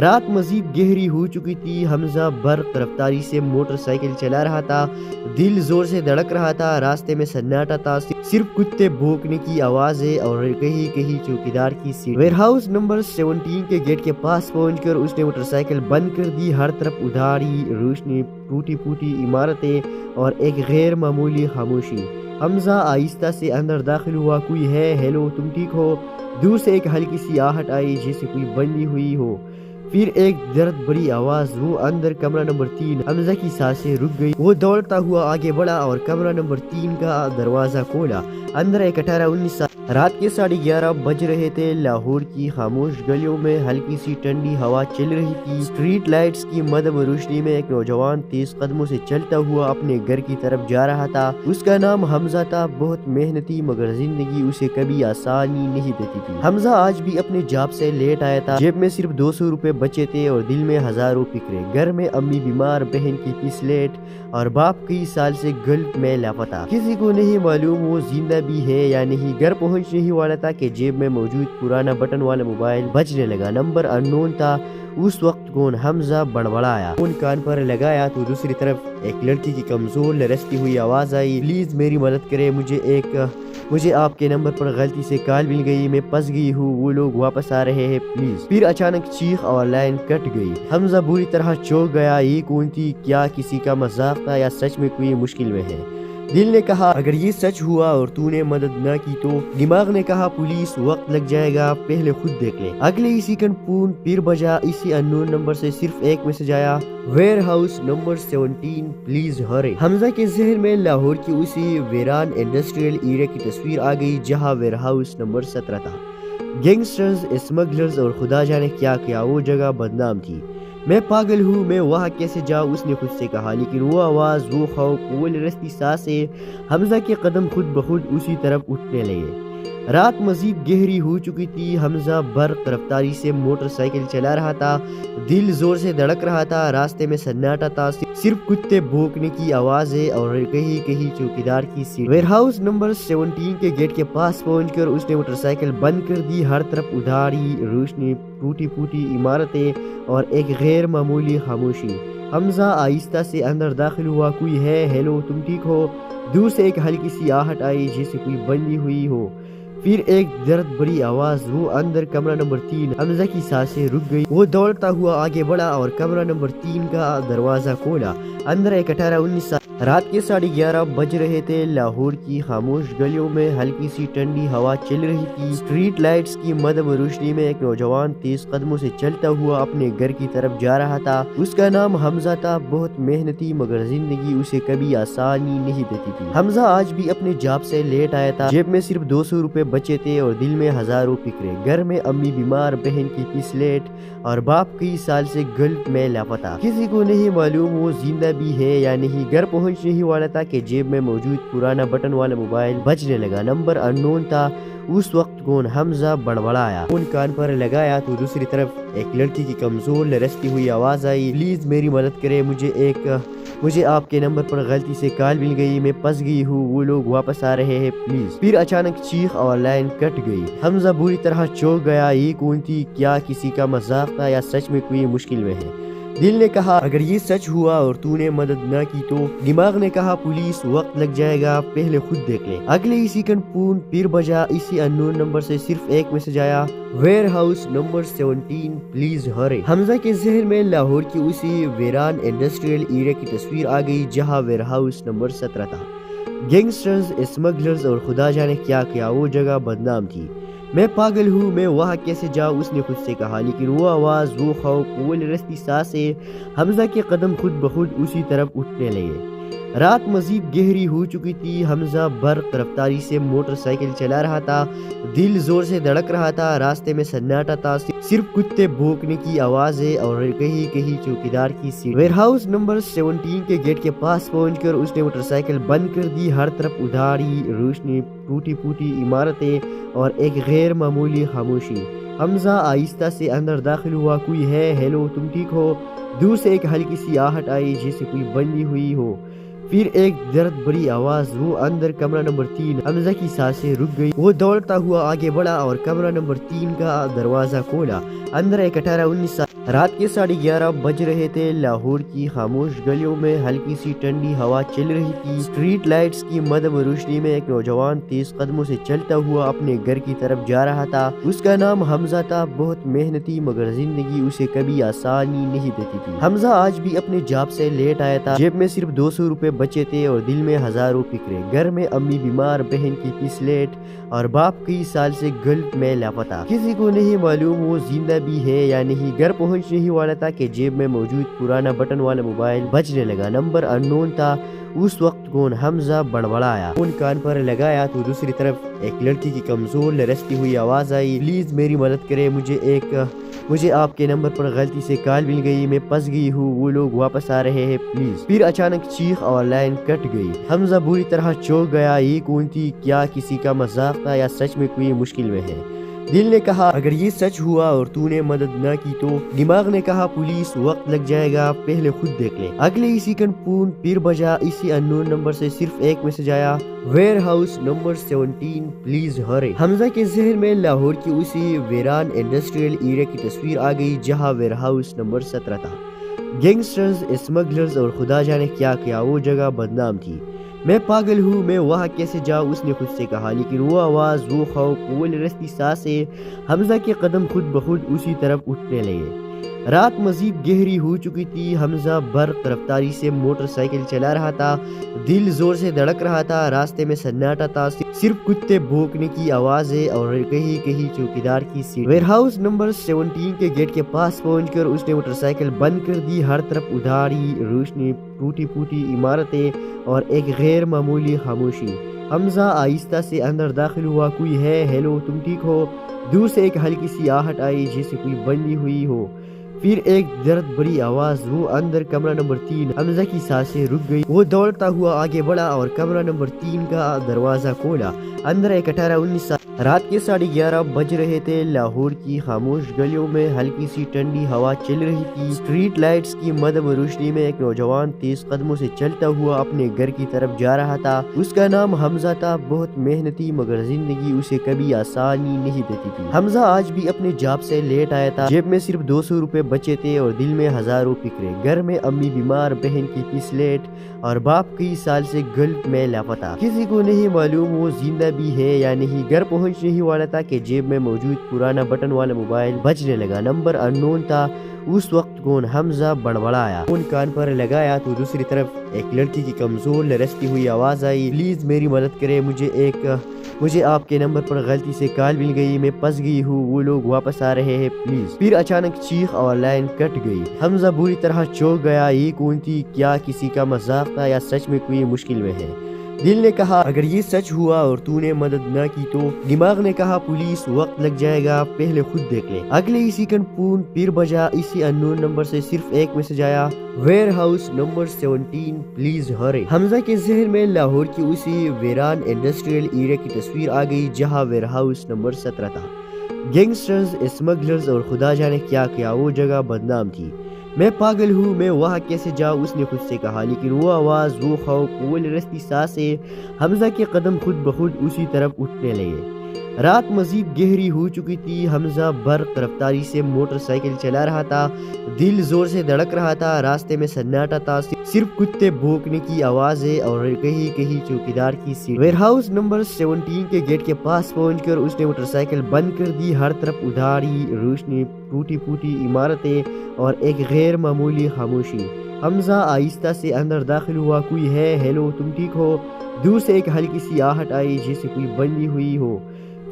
A: رات مزید گہری ہو چکی تھی۔ حمزہ برق رفتاری سے موٹر سائیکل چلا رہا تھا، دل زور سے دھڑک رہا تھا۔ راستے میں سناٹا تھا، صرف کتے بھونکنے کی آوازیں اور کہیں کہیں چوکیدار کی سیٹ۔ ویئر ہاؤس نمبر 17 کے گیٹ کے پاس پہنچ کر اس نے موٹر سائیکل بند کر دی۔ ہر طرف ادھاری روشنی، ٹوٹی پھوٹی عمارتیں اور ایک غیر معمولی خاموشی۔ حمزہ آہستہ سے اندر داخل ہوا۔ کوئی ہے؟ ہیلو، تم ٹھیک ہو؟ دور سے ایک ہلکی سی آہٹ آئی جیسے کوئی بندی ہوئی ہو، پھر ایک درد بری آواز، وہ اندر، کمرہ نمبر 3۔ حمزہ کی سانسیں رک گئی۔ وہ دوڑتا ہوا آگے بڑھا اور کمرہ نمبر 3 کا دروازہ کھولا۔ اندر ایک 18-19 سال۔ رات کے 11:30 بج رہے تھے۔ لاہور کی خاموش گلیوں میں ہلکی سی ٹھنڈی ہوا چل رہی تھی۔ اسٹریٹ لائٹس کی مدھم روشنی میں ایک نوجوان تیز قدموں سے چلتا ہوا اپنے گھر کی طرف جا رہا تھا۔ اس کا نام حمزہ تھا، بہت محنتی، مگر زندگی اسے کبھی آسانی نہیں دیتی تھی۔ حمزہ آج بھی اپنے جاب سے لیٹ آیا تھا، جیب میں صرف 200 روپے بچے تھے اور دل میں ہزاروں فکریں۔ گھر میں امی بیمار، بہن کی فیس لیٹ اور باپ کئی سال سے گلف میں لاپتہ۔ کسی کو نہیں معلوم وہ زندہ بھی ہے یا نہیں۔ گھر پہنچنے ہی والا تھا کہ جیب میں موجود پرانا بٹن والا موبائل بجنے لگا۔ نمبر اننون تھا۔ اس وقت کون؟ حمزہ بڑبڑایا۔ فون کان پر لگایا تو دوسری طرف ایک لڑکی کی کمزور لرزتی ہوئی آواز آئی، پلیز میری مدد کرے، مجھے آپ کے نمبر پر غلطی سے کال مل گئی، میں پھنس گئی ہوں، وہ لوگ واپس آ رہے ہیں پلیز۔ پھر اچانک چیخ اور لائن کٹ گئی۔ حمزہ بری طرح چونک گیا، یہ کون تھی؟ کیا کسی کا مذاق تھا یا سچ میں کوئی مشکل میں ہے؟ دل نے کہا اگر یہ سچ ہوا اور تو نے مدد نہ کی تو؟ دماغ نے کہا پولیس وقت لگ جائے گا، پہلے خود دیکھ لے۔ اگلے ہی سیکنڈ فون پھر بجا، اسی اننون نمبر سے صرف ایک میسج آیا، ویئر ہاؤس نمبر 17 پلیز ہرے۔ حمزہ کے ذہن میں لاہور کی اسی ویران انڈسٹریل ایریا کی تصویر آ گئی جہاں ویئر ہاؤس نمبر 17 تھا۔ گینگسٹرز، اسمگلرز اور خدا جانے کیا کیا وہ جگہ بدنام تھی۔ میں پاگل ہوں، میں وہاں کیسے جاؤں؟ اس نے خود سے کہا، لیکن وہ آواز، وہ خوف، وہ لرزتی سانسیں، حمزہ کے قدم خود بخود اسی طرف اٹھنے لگے۔ رات مزید گہری ہو چکی تھی۔ حمزہ برق رفتاری سے موٹر سائیکل چلا رہا تھا، دل زور سے دھڑک رہا تھا، راستے میں سناٹا تھا، صرف کتے بھونکنے کی آوازیں اور کہیں کہیں چوکیدار کی سیٹ۔ ویئر ہاؤس نمبر 17 کے گیٹ کے پاس پہنچ کر اس نے موٹر سائیکل بند کر دی۔ ہر طرف ادھاری روشنی، ٹوٹی پھوٹی عمارتیں اور ایک غیر معمولی خاموشی۔ حمزہ آہستہ سے اندر داخل ہوا، کوئی ہے؟ ہیلو، تم ٹھیک ہو؟ دور سے ایک ہلکی سی آہٹ آئی جیسے کوئی بندی ہوئی ہو، پھر ایک درد بری آواز، وہ اندر کمرہ نمبر 3۔ حمزہ کی سانسیں رک گئی، وہ دوڑتا ہوا آگے بڑھا اور کمرہ نمبر 3 کا دروازہ کھولا۔ اندر ایک 18-19 سال، رات کے 11:30 بج رہے تھے۔ لاہور کی خاموش گلیوں میں ہلکی سی ٹھنڈی ہوا چل رہی تھی۔ اسٹریٹ لائٹس کی مدھم روشنی میں ایک نوجوان تیز قدموں سے چلتا ہوا اپنے گھر کی طرف جا رہا تھا۔ اس کا نام حمزہ تھا، بہت محنتی، مگر زندگی اسے کبھی آسانی نہیں دیتی تھی۔ حمزہ آج بھی اپنے جاب سے لیٹ آیا تھا، جیب میں صرف 200 روپے بچے تھے اور دل میں ہزاروں فکریں۔ گھر میں امی بیمار، بہن کی فیس لیٹ اور باپ کئی سال سے گلف میں لاپتہ۔ کسی کو نہیں معلوم وہ زندہ بھی ہے یا نہیں۔ گھر پہنچنے ہی والا تھا کہ جیب میں موجود پرانا بٹن والا موبائل بجنے لگا۔ نمبر اننون تھا۔ اس وقت کون؟ حمزہ بڑبڑایا۔ فون کان پر لگایا تو دوسری طرف ایک لڑکی کی کمزور لرزتی ہوئی آواز آئی، پلیز میری مدد کرے، مجھے آپ کے نمبر پر غلطی سے کال مل گئی، میں پھنس گئی ہوں، وہ لوگ واپس آ رہے ہیں پلیز۔ پھر اچانک چیخ اور لائن کٹ گئی۔ حمزہ بری طرح چونک گیا، یہ کون تھی؟ کیا کسی کا مذاق تھا یا سچ میں کوئی مشکل میں ہے؟ دل نے کہا اگر یہ سچ ہوا اور تو نے مدد نہ کی تو؟ دماغ نے کہا پولیس وقت لگ جائے گا، پہلے خود دیکھ لے۔ اگلے ہی سیکنڈ فون پھر بجا، اسی اننون نمبر سے صرف ایک میسج آیا، ویئر ہاؤس نمبر 17 پلیز ہرے۔ حمزہ کے ذہن میں لاہور کی اسی ویران انڈسٹریل ایریا کی تصویر آ گئی جہاں ویئر ہاؤس نمبر 17 تھا۔ گینگسٹرز، اسمگلرز اور خدا جانے کیا کیا وہ جگہ بدنام تھی۔ میں پاگل ہوں، میں وہاں کیسے جاؤں؟ اس نے خود سے کہا، لیکن وہ آواز، وہ خوف، وہ لرزتی سانسیں، حمزہ کے قدم خود بخود اسی طرف اٹھنے لگے۔ رات مزید گہری ہو چکی تھی۔ حمزہ برق رفتاری سے موٹر سائیکل چلا رہا تھا، دل زور سے دھڑک رہا تھا، راستے میں سناٹا تھا، صرف کتے بھونکنے کی آوازیں اور کہیں کہیں چوکیدار کی سیٹ۔ ویئر ہاؤس نمبر 17 کے گیٹ کے پاس پہنچ کر اس نے موٹر سائیکل بند کر دی۔ ہر طرف ادھاری روشنی، ٹوٹی پھوٹی عمارتیں اور ایک غیر معمولی خاموشی۔ حمزہ آہستہ سے اندر داخل ہوا، کوئی ہے؟ ہیلو، تم ٹھیک ہو؟ دور سے ایک ہلکی سی آہٹ آئی جیسے کوئی بندی ہوئی ہو، پھر ایک درد بری آواز، وہ اندر کمرہ نمبر 3۔ حمزہ کی سانسیں رک گئی، وہ دوڑتا ہوا آگے بڑھا اور کمرہ نمبر 3 کا دروازہ کھولا۔ اندر ایک 18-19 سال، رات کے 11:30 بج رہے تھے۔ لاہور کی خاموش گلیوں میں ہلکی سی ٹھنڈی ہوا چل رہی تھی۔ اسٹریٹ لائٹس کی مدھم روشنی میں ایک نوجوان تیز قدموں سے چلتا ہوا اپنے گھر کی طرف جا رہا تھا۔ اس کا نام حمزہ تھا، بہت محنتی، مگر زندگی اسے کبھی آسانی نہیں دیتی تھی۔ حمزہ آج بھی اپنے جاب سے لیٹ آیا تھا، جیب میں صرف 200 روپے بچے تھے اور دل میں ہزاروں فکریں۔ گھر میں امی بیمار، بہن کی فیس لیٹ اور باپ کئی سال سے گلف میں لاپتہ۔ کسی کو نہیں معلوم وہ زندہ بھی ہے یا نہیں۔ گھر پہنچنے ہی والا تھا کہ جیب میں موجود پرانا بٹن والا موبائل بجنے لگا۔ نمبر اننون تھا۔ اس وقت کون؟ حمزہ بڑبڑایا۔ فون کان پر لگایا تو دوسری طرف ایک لڑکی کی کمزور لرزتی ہوئی آواز آئی، پلیز میری مدد کرے، مجھے آپ کے نمبر پر غلطی سے کال مل گئی، میں پھنس گئی ہوں، وہ لوگ واپس آ رہے ہیں پلیز۔ پھر اچانک چیخ اور لائن کٹ گئی۔ حمزہ بری طرح چونک گیا، یہ کون تھی؟ کیا کسی کا مذاق تھا یا سچ میں کوئی مشکل میں ہے؟ دل نے کہا اگر یہ سچ ہوا اور تو نے مدد نہ کی تو دماغ نے کہا پولیس وقت لگ جائے گا پہلے خود دیکھ لے۔ اگلے ہی سیکنڈ فون پھر بجا، اسی انون نمبر سے صرف ایک میسج آیا، ویئر ہاؤس نمبر 17 پلیز ہرے۔ حمزہ کے ذہن میں لاہور کی اسی ویران انڈسٹریل ایریا کی تصویر آ گئی جہاں ویئر ہاؤس نمبر 17 تھا۔ گینگسٹرز، اسمگلرز اور خدا جانے کیا کیا وہ جگہ بدنام تھی۔ میں پاگل ہوں، میں وہاں کیسے جاؤں، اس نے خود سے کہا، لیکن وہ آواز، وہ خوف، وہ لرزتی سانسیں، حمزہ کے قدم خود بخود اسی طرف اٹھنے لگے۔ رات مزید گہری ہو چکی تھی، حمزہ برق رفتاری سے موٹر سائیکل چلا رہا تھا، دل زور سے دھڑک رہا تھا، راستے میں سناٹا تھا، صرف کتے بھونکنے کی آوازیں اور کہیں کہیں چوکیدار کی سیٹ۔ ویئر ہاؤس نمبر 17 کے گیٹ کے پاس پہنچ کر اس نے موٹر سائیکل بند کر دی، ہر طرف ادھاری روشنی، ٹوٹی پھوٹی عمارتیں اور ایک غیر معمولی خاموشی۔ حمزہ آہستہ سے اندر داخل ہوا، کوئی ہے؟ ہیلو، تم ٹھیک ہو؟ دور سے ایک ہلکی سی آہٹ آئی جیسے کوئی بندی ہوئی ہو، پھر ایک درد بری آواز، وہ اندر کمرہ نمبر 3۔ حمزہ کی سانسیں رک گئی، وہ دوڑتا ہوا آگے بڑھا اور کمرہ نمبر 3 کا دروازہ کھولا۔ اندر ایک 18-19 سال، رات کے 11:30 بج رہے تھے۔ لاہور کی خاموش گلیوں میں ہلکی سی ٹھنڈی ہوا چل رہی تھی، اسٹریٹ لائٹس کی مدھم روشنی میں ایک نوجوان تیز قدموں سے چلتا ہوا اپنے گھر کی طرف جا رہا تھا۔ اس کا نام حمزہ تھا، بہت محنتی، مگر زندگی اسے کبھی آسانی نہیں دیتی تھی۔ حمزہ آج بھی اپنے جاب سے لیٹ آیا تھا، جیب میں صرف 200 روپے بچے تھے اور دل میں ہزاروں فکریں۔ گھر میں امی بیمار، بہن کی فیس لیٹ اور باپ کئی سال سے گلف میں لاپتہ۔ کسی کو نہیں معلوم وہ زندہ بھی ہے یا نہیں۔ گھر پہنچنے ہی والا تھا کہ جیب میں موجود پرانا بٹن والا موبائل بجنے لگا، نمبر انون تھا۔ اس وقت کون؟ حمزہ بڑبڑایا، فون کان پر لگایا تو دوسری طرف ایک لڑکی کی کمزور لرزتی ہوئی آواز آئی، پلیز میری مدد کرے، مجھے آپ کے نمبر پر غلطی سے کال مل گئی، میں پھنس گئی ہوں، وہ لوگ واپس آ رہے ہیں، پلیز۔ پھر اچانک چیخ اور لائن کٹ گئی۔ حمزہ بری طرح چونک گیا، یہ کون تھی؟ کیا کسی کا مذاق تھا یا سچ میں کوئی مشکل میں ہے؟ دل نے کہا اگر یہ سچ ہوا اور تو نے مدد نہ کی تو دماغ نے کہا پولیس وقت لگ جائے گا پہلے خود دیکھ لے۔ اگلے ہی سیکنڈ فون پھر بجا، اسی انون نمبر سے صرف ایک میسج آیا، ویئر ہاؤس نمبر 17 پلیز ہرے۔ حمزہ کے ذہن میں لاہور کی اسی ویران انڈسٹریل ایریا کی تصویر آ گئی جہاں ویئر ہاؤس نمبر 17 تھا۔ گینگسٹرز، اسمگلرز اور خدا جانے کیا کیا وہ جگہ بدنام تھی۔ میں پاگل ہوں، میں وہاں کیسے جاؤں، اس نے خود سے کہا، لیکن وہ آواز، وہ خوف، وہ لرزتی سانسیں، حمزہ کے قدم خود بخود اسی طرف اٹھنے لگے۔ رات مزید گہری ہو چکی تھی، حمزہ برق رفتاری سے موٹر سائیکل چلا رہا تھا، دل زور سے دھڑک رہا تھا، راستے میں سناٹا تھا، صرف کتے بھونکنے کی آوازیں اور کہیں کہیں چوکیدار کی سیٹ۔ ویئر ہاؤس نمبر 17 کے گیٹ کے پاس پہنچ کر اس نے موٹر سائیکل بند کر دی، ہر طرف ادھاری روشنی، ٹوٹی پھوٹی عمارتیں اور ایک غیر معمولی خاموشی۔ حمزہ آہستہ سے اندر داخل ہوا، کوئی ہے؟ ہیلو، تم ٹھیک ہو؟ دور سے ایک ہلکی سی آہٹ آئی جیسے کوئی بندی ہوئی ہو،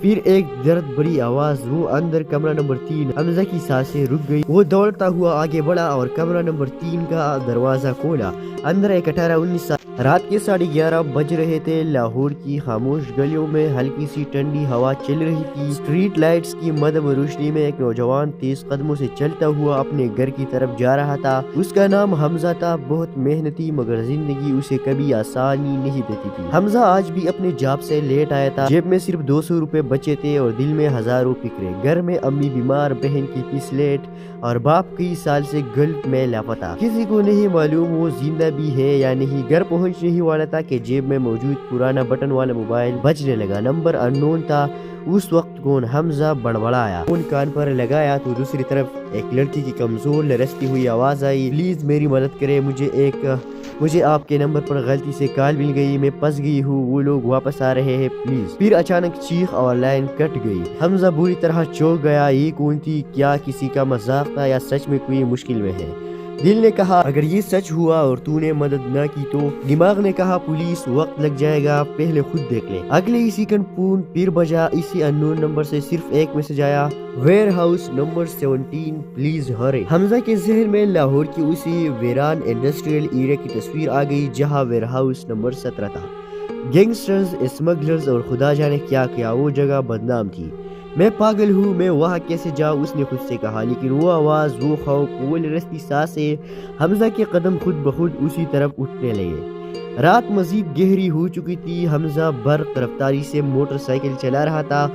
A: پھر ایک درد بری آواز، وہ اندر کمرہ نمبر 3۔ حمزہ کی سانسیں رک گئی، وہ دوڑتا ہوا آگے بڑھا اور کمرہ نمبر 3 کا دروازہ کھولا۔ اندر ایک 18-19 سال، رات کے 11:30 بج رہے تھے۔ لاہور کی خاموش گلیوں میں ہلکی سی ٹھنڈی ہوا چل رہی تھی، اسٹریٹ لائٹس کی مدھم روشنی میں ایک نوجوان تیز قدموں سے چلتا ہوا اپنے گھر کی طرف جا رہا تھا۔ اس کا نام حمزہ تھا، بہت محنتی، مگر زندگی اسے کبھی آسانی نہیں دیتی تھی۔ حمزہ آج بھی اپنے جاب سے لیٹ آیا تھا، جیب میں صرف 200 روپے بچے تھے اور دل میں ہزاروں فکریں۔ گھر میں امی بیمار، بہن کی فیس لیٹ اور باپ کئی سال سے گلف میں لاپتہ۔ کسی کو نہیں معلوم وہ زندہ بھی ہے یا نہیں۔ گھر پہنچنے ہی والا تھا کہ جیب میں موجود پرانا بٹن والا موبائل بجنے لگا، نمبر انون تھا۔ اس وقت کون؟ حمزہ بڑبڑایا، فون کان پر لگایا تو دوسری طرف ایک لڑکی کی کمزور لرزتی ہوئی آواز آئی، پلیز میری مدد کرے، مجھے آپ کے نمبر پر غلطی سے کال مل گئی، میں پھنس گئی ہوں، وہ لوگ واپس آ رہے ہیں، پلیز۔ پھر اچانک چیخ اور لائن کٹ گئی۔ حمزہ بری طرح چونک گیا، یہ کون تھی؟ کیا کسی کا مذاق تھا یا سچ میں کوئی مشکل میں ہے؟ دل نے کہا اگر یہ سچ ہوا اور تو نے مدد نہ کی تو دماغ نے کہا پولیس وقت لگ جائے گا پہلے خود دیکھ لے۔ اگلے ہی سیکنڈ فون پھر بجا، اسی انون نمبر سے صرف ایک میسج آیا، ویئر ہاؤس نمبر 17 پلیز ہرے۔ حمزہ کے ذہن میں لاہور کی اسی ویران انڈسٹریل ایریا کی تصویر آ گئی جہاں ویئر ہاؤس نمبر 17 تھا۔ گینگسٹرز، اسمگلرز اور خدا جانے کیا کیا وہ جگہ بدنام تھی۔ میں پاگل ہوں، میں وہاں کیسے جاؤں، اس نے خود سے کہا، لیکن وہ آواز، وہ خوف، وہ لرزتی سانسیں، حمزہ کے قدم خود بخود اسی طرف اٹھنے لگے۔ رات مزید گہری ہو چکی تھی، حمزہ برق رفتاری سے موٹر سائیکل چلا رہا تھا،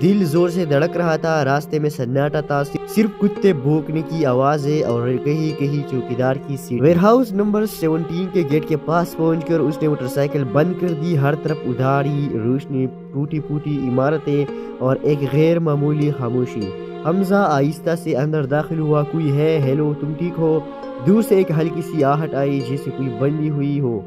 A: دل زور سے دھڑک رہا تھا، راستے میں سناٹا تھا، صرف کتے بھونکنے کی آوازیں اور کہیں کہیں چوکیدار کی سیٹ۔ ویئر ہاؤس نمبر 17 کے گیٹ کے پاس پہنچ کر اس نے موٹر سائیکل بند کر دی، ہر طرف ادھاری روشنی، ٹوٹی پھوٹی عمارتیں اور ایک غیر معمولی خاموشی۔ حمزہ آہستہ سے اندر داخل ہوا۔ کوئی ہے؟ ہیلو، تم ٹھیک ہو؟ دور سے ایک ہلکی سی آہٹ آئی جیسے کوئی بندی ہوئی ہو،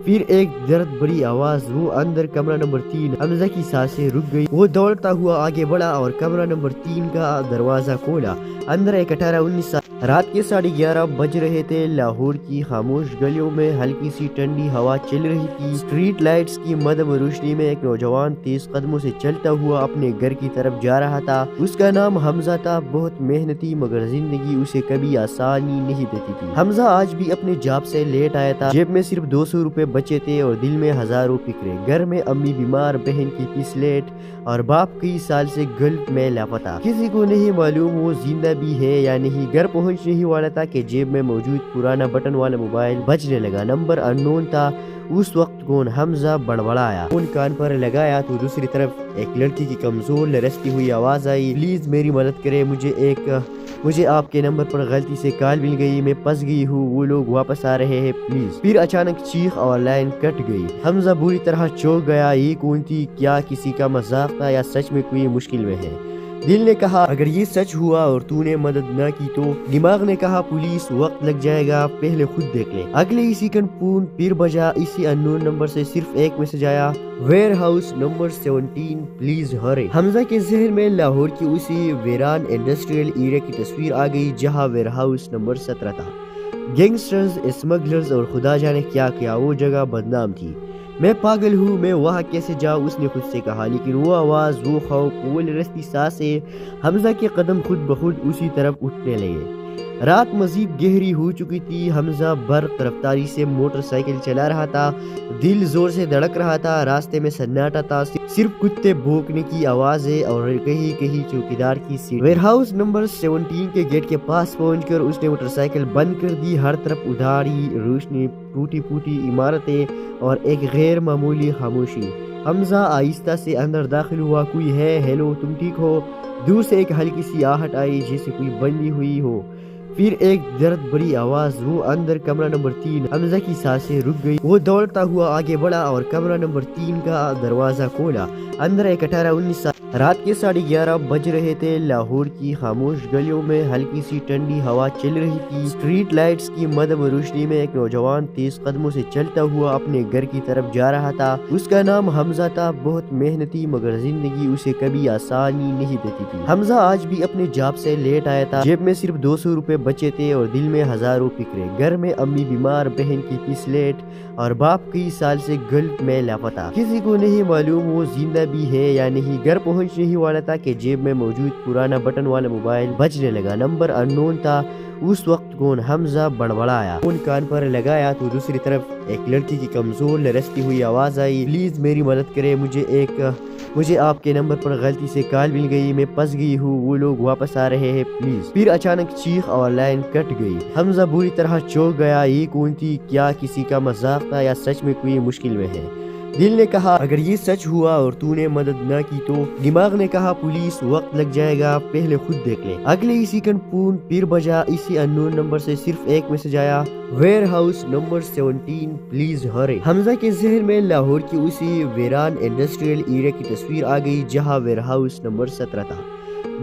A: پھر ایک درد بڑی آواز، وہ اندر کمرہ نمبر 3۔ حمزہ کی سانسیں رک گئی، وہ دوڑتا ہوا آگے بڑھا اور کمرہ نمبر 3 کا دروازہ کھولا۔ اندر ایک 18-19 سال رات کے 11:30 بج رہے تھے۔ لاہور کی خاموش گلیوں میں ہلکی سی ٹھنڈی ہوا چل رہی تھی۔ اسٹریٹ لائٹس کی مدھم روشنی میں ایک نوجوان تیز قدموں سے چلتا ہوا اپنے گھر کی طرف جا رہا تھا۔ اس کا نام حمزہ تھا، بہت محنتی، مگر زندگی اسے کبھی آسانی نہیں دیتی تھی۔ حمزہ آج بھی اپنے جاب سے لیٹ آیا تھا، جیب میں صرف 200 روپے بچے تھے اور دل میں ہزاروں فکریں۔ گھر میں امی بیمار، بہن کی فیس لیٹ اور باپ کئی سال سے گلف میں لاپتہ۔ کسی کو نہیں معلوم وہ زندہ بھی ہے یا نہیں۔ گھر پہنچنے ہی والا تھا کہ جیب میں موجود پرانا بٹن والا موبائل بجنے لگا۔ نمبر ان نون تھا۔ اس وقت کون؟ حمزہ بڑبڑایا۔ فون کان پر لگایا تو دوسری طرف ایک لڑکی کی کمزور لرزتی ہوئی آواز آئی، پلیز میری مدد کرے، مجھے آپ کے نمبر پر غلطی سے کال مل گئی، میں پھنس گئی ہوں، وہ لوگ واپس آ رہے ہیں، پلیز۔ پھر اچانک چیخ اور لائن کٹ گئی۔ حمزہ بری طرح چونک گیا۔ یہ کون تھی؟ کیا کسی کا مذاق تھا یا سچ میں کوئی مشکل میں ہے؟ دل نے کہا اگر یہ سچ ہوا اور تو نے مدد نہ کی تو؟ دماغ نے کہا پولیس، وقت لگ جائے گا، پہلے خود دیکھ لے۔ اگلے ہی سیکنڈ فون پھر بجا۔ اسی ان نون نمبر سے صرف ایک میسج آیا، ویئر ہاؤس نمبر 17 پلیز ہرے۔ حمزہ کے ذہن میں لاہور کی اسی ویران انڈسٹریل ایریا کی تصویر آ گئی جہاں ویئر ہاؤس نمبر 17 تھا۔ گینگسٹرز، اسمگلرز اور خدا جانے کیا کیا، وہ جگہ بدنام تھی۔ میں پاگل ہوں، میں وہاں کیسے جاؤں، اس نے خود سے کہا، لیکن وہ آواز، وہ خوف، وہ لرزتی سانسیں، حمزہ کے قدم خود بخود اسی طرف اٹھنے لگے۔ رات مزید گہری ہو چکی تھی، حمزہ برق رفتاری سے موٹر سائیکل چلا رہا تھا، دل زور سے دھڑک رہا تھا، راستے میں سناٹا تھا، صرف کتے بھونکنے کی آوازیں اور کہیں کہیں چوکیدار کی سیٹ۔ ویئر ہاؤس نمبر 17 کے گیٹ کے پاس پہنچ کر اس نے موٹر سائیکل بند کر دی، ہر طرف ادھاری روشنی، ٹوٹی پھوٹی عمارتیں اور ایک غیر معمولی خاموشی۔ حمزہ آہستہ سے اندر داخل ہوا۔ کوئی ہے؟ ہیلو، تم ٹھیک ہو؟ دور سے ایک ہلکی سی آہٹ آئی جیسے کوئی بندی ہوئی ہو، پھر ایک درد بڑی آواز، وہ اندر کمرہ نمبر 3۔ حمزہ کی سانسیں رک گئی، وہ دوڑتا ہوا آگے بڑھا اور کمرہ نمبر 3 کا دروازہ کھولا۔ اندر ایک 18-19 سال رات کے 11:30 بج رہے تھے۔ لاہور کی خاموش گلیوں میں ہلکی سی ٹھنڈی ہوا چل رہی تھی۔ اسٹریٹ لائٹس کی مدھم روشنی میں ایک نوجوان تیز قدموں سے چلتا ہوا اپنے گھر کی طرف جا رہا تھا۔ اس کا نام حمزہ تھا، بہت محنتی، مگر زندگی اسے کبھی آسانی نہیں دیتی تھی۔ حمزہ آج بھی اپنے جاب سے لیٹ آیا تھا، جیب میں صرف 200 روپے بچے تھے اور دل میں ہزاروں فکریں۔ گھر میں امی بیمار، بہن کی فیس لیٹ اور باپ کئی سال سے گلف میں لاپتہ۔ کسی کو نہیں معلوم وہ زندہ بھی ہے یا نہیں۔ گھر پہنچنے ہی والا تھا کہ جیب میں موجود پرانا بٹن والا موبائل بجنے لگا۔ نمبر ان نون تھا۔ اس وقت کون؟ حمزہ بڑبڑایا۔ فون کان پر لگایا تو دوسری طرف ایک لڑکی کی کمزور لرزتی ہوئی آواز آئی، پلیز میری مدد کرے، مجھے آپ کے نمبر پر غلطی سے کال مل گئی، میں پھنس گئی ہوں، وہ لوگ واپس آ رہے ہیں، پلیز۔ پھر اچانک چیخ اور لائن کٹ گئی۔ حمزہ بری طرح چونک گیا۔ یہ کون تھی؟ کیا کسی کا مذاق تھا یا سچ میں کوئی مشکل میں ہے؟ دل نے کہا اگر یہ سچ ہوا اور تو نے مدد نہ کی تو؟ دماغ نے کہا پولیس، وقت لگ جائے گا، پہلے خود دیکھ لے۔ اگلے ہی سیکنڈ فون پھر بجا۔ اسی ان نون نمبر سے صرف ایک میسج آیا، ویئر ہاؤس نمبر 17 پلیز ہرے۔ حمزہ کے ذہن میں لاہور کی اسی ویران انڈسٹریل ایریا کی تصویر آ گئی جہاں ویئر ہاؤس نمبر 17 تھا۔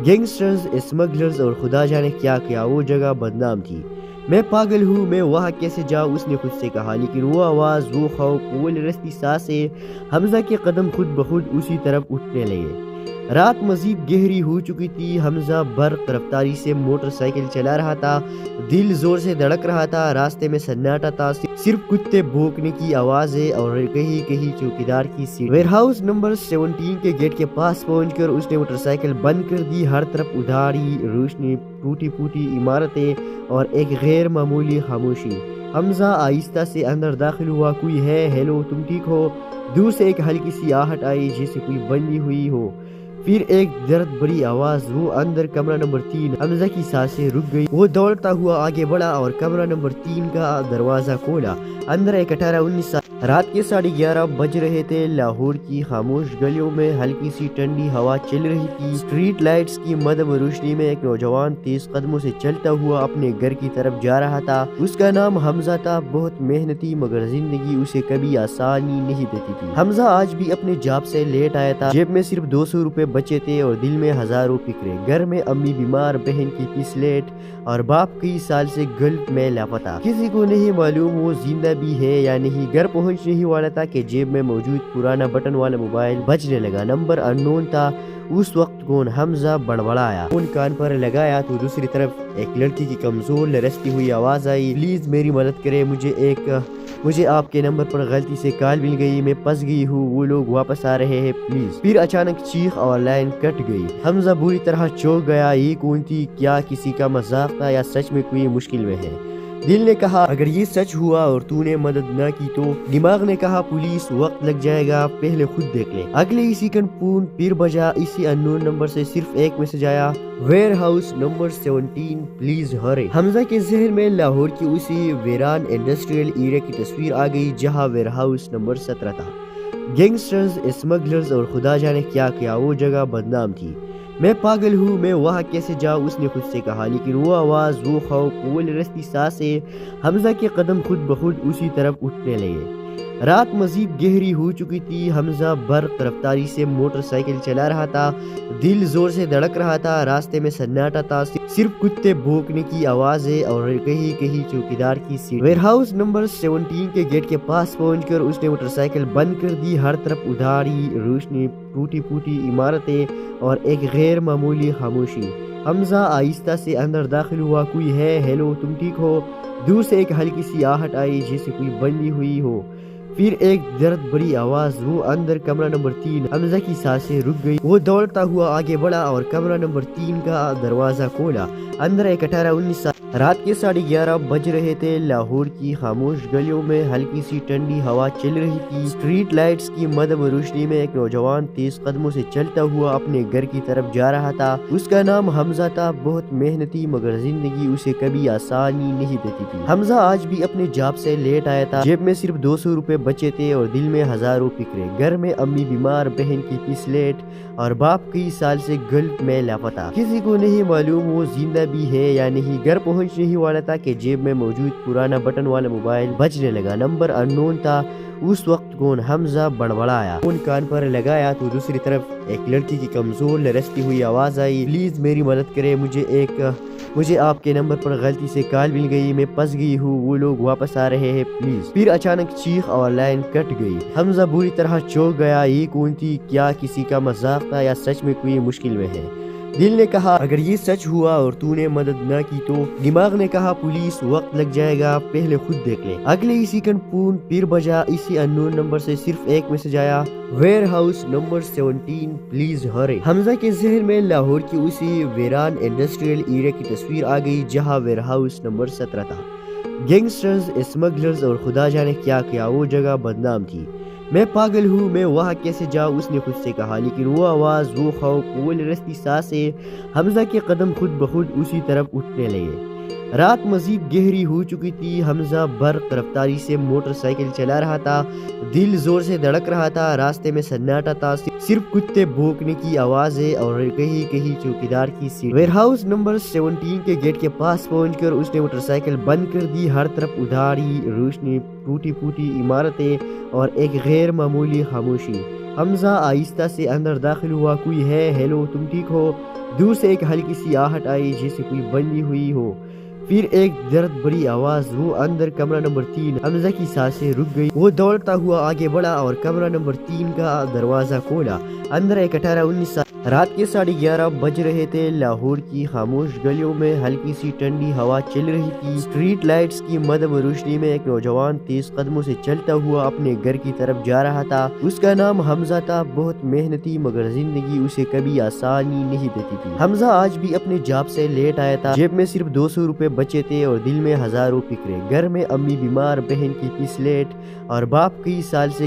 A: گینگسٹرز، اسمگلرز اور خدا جانے کیا کیا، وہ جگہ بدنام تھی۔ میں پاگل ہوں، میں وہاں کیسے جاؤں، اس نے خود سے کہا، لیکن وہ آواز، وہ خوف، وہ لرزتی سانسیں، حمزہ کے قدم خود بخود اسی طرف اٹھنے لگے۔ رات مزید گہری ہو چکی تھی، حمزہ برق رفتاری سے موٹر سائیکل چلا رہا تھا، دل زور سے دھڑک رہا تھا، راستے میں سناٹا تھا، صرف کتے بھونکنے کی آوازیں اور کہیں کہیں چوکیدار کی سیٹ۔ ویئر ہاؤس نمبر 17 کے گیٹ کے پاس پہنچ کر اس نے موٹر سائیکل بند کر دی، ہر طرف ادھاری روشنی، ٹوٹی پھوٹی عمارتیں اور ایک غیر معمولی خاموشی۔ حمزہ آہستہ سے اندر داخل ہوا۔ کوئی ہے؟ ہیلو، تم ٹھیک ہو؟ دور سے ایک ہلکی سی آہٹ آئی جیسے کوئی بندی ہوئی ہو، پھر ایک درد بری آواز، وہ اندر کمرہ نمبر 3۔ حمزہ کی سانسیں رک گئی، وہ دوڑتا ہوا آگے بڑھا اور کمرہ نمبر 3 کا دروازہ کھولا۔ اندر ایک 18-19 سال رات کے 11:30 بج رہے تھے۔ لاہور کی خاموش گلیوں میں ہلکی سی ٹھنڈی ہوا چل رہی تھی۔ اسٹریٹ لائٹس کی مدھم روشنی میں ایک نوجوان تیز قدموں سے چلتا ہوا اپنے گھر کی طرف جا رہا تھا۔ اس کا نام حمزہ تھا، بہت محنتی، مگر زندگی اسے کبھی آسانی نہیں دیتی تھی۔ حمزہ آج بھی اپنے جاب سے لیٹ آیا تھا، جیب میں صرف 200 روپے بچے تھے اور دل میں ہزاروں فکریں۔ گھر میں امی بیمار، بہن کی فیس لیٹ اور باپ کئی سال سے گلف میں لاپتہ۔ کسی کو نہیں معلوم وہ زندہ بھی ہے یا نہیں۔ گھر پہنچنے ہی والا تھا کہ جیب میں موجود پرانا بٹن والا موبائل بجنے لگا۔ نمبر انون تھا۔ اس وقت کون؟ حمزہ بڑبڑایا۔ فون کان پر لگایا تو دوسری طرف ایک لڑکی کی کمزور لرزتی ہوئی آواز آئی، پلیز میری مدد کرے، مجھے آپ کے نمبر پر غلطی سے کال مل گئی، میں پھنس گئی ہوں، وہ لوگ واپس آ رہے ہیں، پلیز۔ پھر اچانک چیخ اور لائن کٹ گئی۔ حمزہ بری طرح چونک گیا۔ یہ کون تھی؟ کیا کسی کا مذاق تھا یا سچ میں کوئی مشکل میں ہے؟ دل نے کہا اگر یہ سچ ہوا اور تو نے مدد نہ کی تو؟ دماغ نے کہا پولیس، وقت لگ جائے گا، پہلے خود دیکھ لے۔ اگلے ہی سیکنڈ فون پھر بجا۔ اسی انون نمبر سے صرف ایک میسج آیا، ویئر ہاؤس نمبر 17 پلیز ہرے۔ حمزہ کے ذہن میں لاہور کی اسی ویران انڈسٹریل ایریا کی تصویر آ گئی جہاں ویئر ہاؤس نمبر 17 تھا۔ گینگسٹرز، اسمگلرز اور خدا جانے کیا کیا، وہ جگہ بدنام تھی۔ میں پاگل ہوں، میں وہاں کیسے جاؤں، اس نے خود سے کہا، لیکن وہ آواز، وہ خوف، وہ لرزتی سانسیں، حمزہ کے قدم خود بخود اسی طرف اٹھنے لگے۔ رات مزید گہری ہو چکی تھی۔ حمزہ برق رفتاری سے موٹر سائیکل چلا رہا تھا، دل زور سے دھڑک رہا تھا۔ راستے میں سناٹا تھا، صرف کتے بھونکنے کی آوازیں اور کہیں کہیں چوکیدار کی سیٹ۔ ویئر ہاؤس نمبر 17 کے گیٹ کے پاس پہنچ کر اس نے موٹر سائیکل بند کر دی۔ ہر طرف ادھاری روشنی، ٹوٹی پھوٹی عمارتیں اور ایک غیر معمولی خاموشی۔ حمزہ آہستہ سے اندر داخل ہوا۔ کوئی ہے؟ ہیلو، تم ٹھیک ہو؟ دور سے ایک ہلکی سی آہٹ آئی جیسے کوئی بندی ہوئی ہو۔ پھر ایک درد بری آواز، وہ اندر کمرہ نمبر 3۔ حمزہ کی سانسیں رک گئی، وہ دوڑتا ہوا آگے بڑھا اور کمرہ نمبر 3 کا دروازہ کھولا۔ اندر ایک 18-19 سال رات کے 11:30 بج رہے تھے۔ لاہور کی خاموش گلیوں میں ہلکی سی ٹھنڈی ہوا چل رہی تھی۔ اسٹریٹ لائٹس کی مدھم روشنی میں ایک نوجوان تیز قدموں سے چلتا ہوا اپنے گھر کی طرف جا رہا تھا۔ اس کا نام حمزہ تھا، بہت محنتی، مگر زندگی اسے کبھی آسانی نہیں دیتی تھی۔ حمزہ آج بھی اپنے جاب سے لیٹ آیا تھا، جیب میں صرف 200 روپے بچے تھے اور دل میں ہزاروں فکریں۔ گھر میں امی بیمار، بہن کی فیس لیٹ اور باپ کئی سال سے گلف میں لاپتہ۔ کسی کو نہیں معلوم وہ زندہ بھی ہے یا نہیں۔ گھر پہنچنے ہی والا تھا کہ جیب میں موجود پرانا بٹن والا موبائل بجنے لگا۔ نمبر انون تھا۔ اس وقت کون؟ حمزہ بڑبڑایا۔ فون کان پر لگایا تو دوسری طرف ایک لڑکی کی کمزور لرزتی ہوئی آواز آئی، پلیز میری مدد کرے، مجھے آپ کے نمبر پر غلطی سے کال مل گئی، میں پھنس گئی ہوں، وہ لوگ واپس آ رہے ہیں، پلیز۔ پھر اچانک چیخ اور لائن کٹ گئی۔ حمزہ بری طرح چونک گیا۔ یہ کون تھی؟ کیا کسی کا مذاق تھا یا سچ میں کوئی مشکل میں ہے؟ دل نے کہا اگر یہ سچ ہوا اور تو نے مدد نہ کی تو؟ دماغ نے کہا پولیس، وقت لگ جائے گا، پہلے خود دیکھ لے۔ اگلے ہی سیکنڈ فون پھر بجا۔ اسی انون نمبر سے صرف ایک میسج آیا، ویئر ہاؤس نمبر 17 پلیز ہرے۔ حمزہ کے ذہن میں لاہور کی اسی ویران انڈسٹریل ایریا کی تصویر آ گئی جہاں ویئر ہاؤس نمبر 17 تھا۔ گینگسٹرز، اسمگلرز اور خدا جانے کیا کیا، وہ جگہ بدنام تھی۔ میں پاگل ہوں، میں وہاں کیسے جاؤں، اس نے خود سے کہا، لیکن وہ آواز، وہ خوف، وہ لرزتی سانسیں، حمزہ کے قدم خود بخود اسی طرف اٹھنے لگے۔ رات مزید گہری ہو چکی تھی۔ حمزہ برق رفتاری سے موٹر سائیکل چلا رہا تھا، دل زور سے دھڑک رہا تھا۔ راستے میں سناٹا تھا، صرف کتے بھونکنے کی آوازیں اور کہیں کہیں چوکیدار کی سیٹ۔ ویئر ہاؤس نمبر 17 کے گیٹ کے پاس پہنچ کر اس نے موٹر سائیکل بند کر دی۔ ہر طرف ادھاری روشنی، ٹوٹی پھوٹی عمارتیں اور ایک غیر معمولی خاموشی۔ حمزہ آہستہ سے اندر داخل ہوا۔ کوئی ہے؟ ہیلو، تم ٹھیک ہو؟ دور سے ایک ہلکی سی آہٹ آئی جیسے کوئی بندی ہوئی ہو۔ پھر ایک درد بری آواز، وہ اندر کمرہ نمبر 3۔ حمزہ کی سانسیں رک گئی، وہ دوڑتا ہوا آگے بڑھا اور کمرہ نمبر 3 کا دروازہ کھولا۔ اندر ایک 18-19 سال رات کے 11:30 بج رہے تھے۔ لاہور کی خاموش گلیوں میں ہلکی سی ٹھنڈی ہوا چل رہی تھی۔ اسٹریٹ لائٹس کی مدھم روشنی میں ایک نوجوان تیز قدموں سے چلتا ہوا اپنے گھر کی طرف جا رہا تھا۔ اس کا نام حمزہ تھا، بہت محنتی، مگر زندگی اسے کبھی آسانی نہیں دیتی تھی۔ حمزہ آج بھی اپنے جاب سے لیٹ آیا تھا، جیب میں صرف 200 روپے بچے تھے اور دل میں ہزاروں فکریں۔ گھر میں امی بیمار، بہن کی فیس لیٹ اور باپ کئی سال سے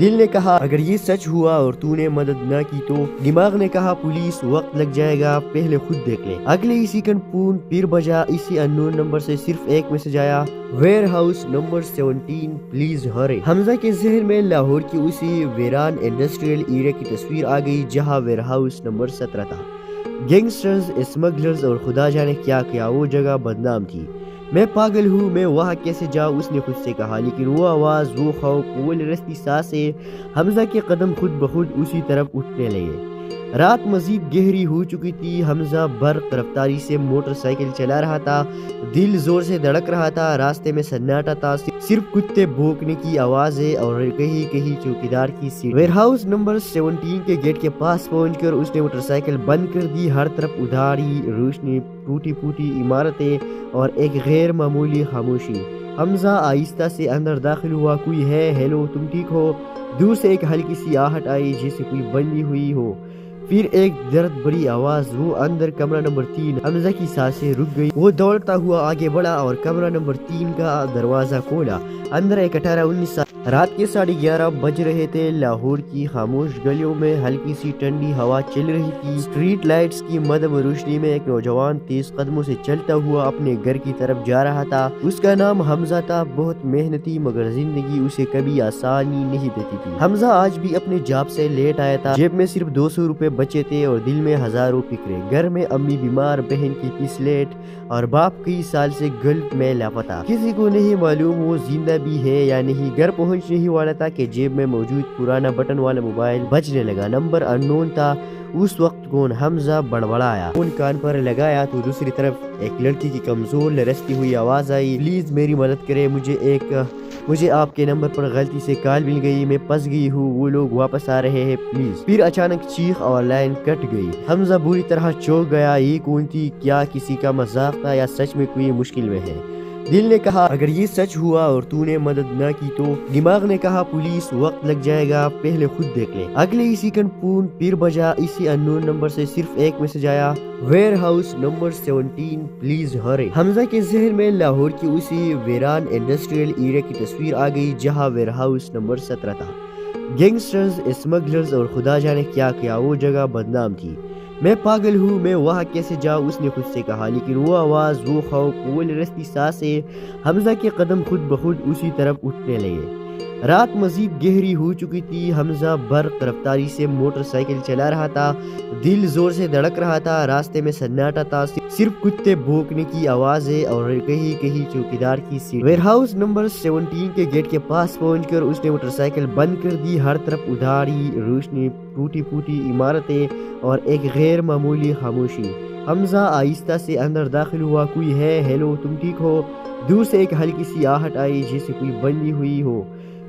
A: دل نے کہا اگر یہ سچ ہوا اور تو نے مدد نہ کی تو دماغ نے کہا پولیس وقت لگ جائے گا پہلے خود دیکھ لے۔ اگلے ہی سیکنڈ فون پھر بجا، اسی ان نون نمبر سے صرف ایک میسج آیا، ویئر ہاؤس نمبر 17 پلیز ہرے۔ حمزہ کے ذہن میں لاہور کی اسی ویران انڈسٹریل ایریا کی تصویر آ گئی جہاں ویئر ہاؤس نمبر 17 تھا۔ گینگسٹرز، اسمگلرز اور خدا جانے کیا کیا وہ جگہ بدنام تھی۔ میں پاگل ہوں، میں وہاں کیسے جاؤں، اس نے خود سے کہا، لیکن وہ آواز، وہ خوف، وہ لرزتی سانسیں، حمزہ کے قدم خود بخود اسی طرف اٹھنے لگے۔ رات مزید گہری ہو چکی تھی، حمزہ برق رفتاری سے موٹر سائیکل چلا رہا تھا، دل زور سے دھڑک رہا تھا، راستے میں سناٹا تھا، صرف کتے بھونکنے کی آوازیں اور کہیں کہیں چوکیدار کی سیٹ۔ ویئر ہاؤس نمبر 17 کے گیٹ کے پاس پہنچ کر اس نے موٹر سائیکل بند کر دی، ہر طرف ادھاری روشنی، ٹوٹی پھوٹی عمارتیں اور ایک غیر معمولی خاموشی۔ حمزہ آہستہ سے اندر داخل ہوا، کوئی ہے، ہیلو تم ٹھیک ہو؟ دور سے ایک ہلکی سی آہٹ آئی جیسے کوئی بندی ہوئی ہو، پھر ایک درد بڑی آواز، وہ اندر کمرہ نمبر 3۔ حمزہ کی سانسیں رک گئی، وہ دوڑتا ہوا آگے بڑھا اور کمرہ نمبر 3 کا دروازہ کھولا۔ اندر ایک 18-19 سال، رات کے 11:30 بج رہے تھے۔ لاہور کی خاموش گلیوں میں ہلکی سی ٹھنڈی ہوا چل رہی تھی، اسٹریٹ لائٹس کی مدھم روشنی میں ایک نوجوان تیز قدموں سے چلتا ہوا اپنے گھر کی طرف جا رہا تھا۔ اس کا نام حمزہ تھا، بہت محنتی، مگر زندگی اسے کبھی آسانی نہیں دیتی تھی۔ حمزہ آج بھی اپنے جاب سے لیٹ آیا تھا، جیب میں صرف 200 روپے بچے تھے اور دل میں ہزاروں فکریں۔ گھر میں امی بیمار، بہن کی فیس لیٹ اور باپ کئی سال سے گلف میں لاپتہ، کسی کو نہیں معلوم وہ زندہ بھی ہے یا نہیں۔ گھر پہنچنے ہی والا تھا کہ جیب میں موجود پرانا بٹن والا موبائل بجنے لگا، نمبر ان نون تھا۔ اس وقت کون؟ حمزہ بڑبڑایا، فون کان پر لگایا تو دوسری طرف ایک لڑکی کی کمزور لرزتی ہوئی آواز آئی، پلیز میری مدد کرے، مجھے آپ کے نمبر پر غلطی سے کال مل گئی، میں پھنس گئی ہوں، وہ لوگ واپس آ رہے ہیں پلیز۔ پھر اچانک چیخ اور لائن کٹ گئی۔ حمزہ بری طرح چونک گیا، یہ کون تھی؟ کیا کسی کا مذاق تھا یا سچ میں کوئی مشکل میں ہے؟ دل نے کہا اگر یہ سچ ہوا اور تو نے مدد نہ کی تو دماغ نے کہا پولیس وقت لگ جائے گا پہلے خود دیکھ لے۔ اگلے ہی سیکنڈ فون پھر بجا، اسی ان نون نمبر سے صرف ایک میسج آیا، ویئر ہاؤس نمبر 17 پلیز ہرے۔ حمزہ کے ذہن میں لاہور کی اسی ویران انڈسٹریل ایریا کی تصویر آ گئی جہاں ویئر ہاؤس نمبر 17 تھا۔ گینگسٹرز، اسمگلرز اور خدا جانے کیا کیا وہ جگہ بدنام تھی۔ میں پاگل ہوں، میں وہاں کیسے جاؤں، اس نے خود سے کہا، لیکن وہ آواز، وہ خوف، وہ لرزتی سانسیں، حمزہ کے قدم خود بخود اسی طرف اٹھنے لگے۔ رات مزید گہری ہو چکی تھی، حمزہ برق رفتاری سے موٹر سائیکل چلا رہا تھا، دل زور سے دھڑک رہا تھا، راستے میں سناٹا تھا، صرف کتے بھونکنے کی آوازیں اور کہیں کہیں چوکیدار کی سیٹ۔ ویئر ہاؤس نمبر 17 کے گیٹ کے پاس پہنچ کر اس نے موٹر سائیکل بند کر دی، ہر طرف ادھاری روشنی، ٹوٹی پھوٹی عمارتیں اور ایک غیر معمولی خاموشی۔ حمزہ آہستہ سے اندر داخل ہوا، کوئی ہے، ہیلو تم ٹھیک ہو؟ دور سے ایک ہلکی سی آہٹ آئی جیسے کوئی بندی ہوئی ہو،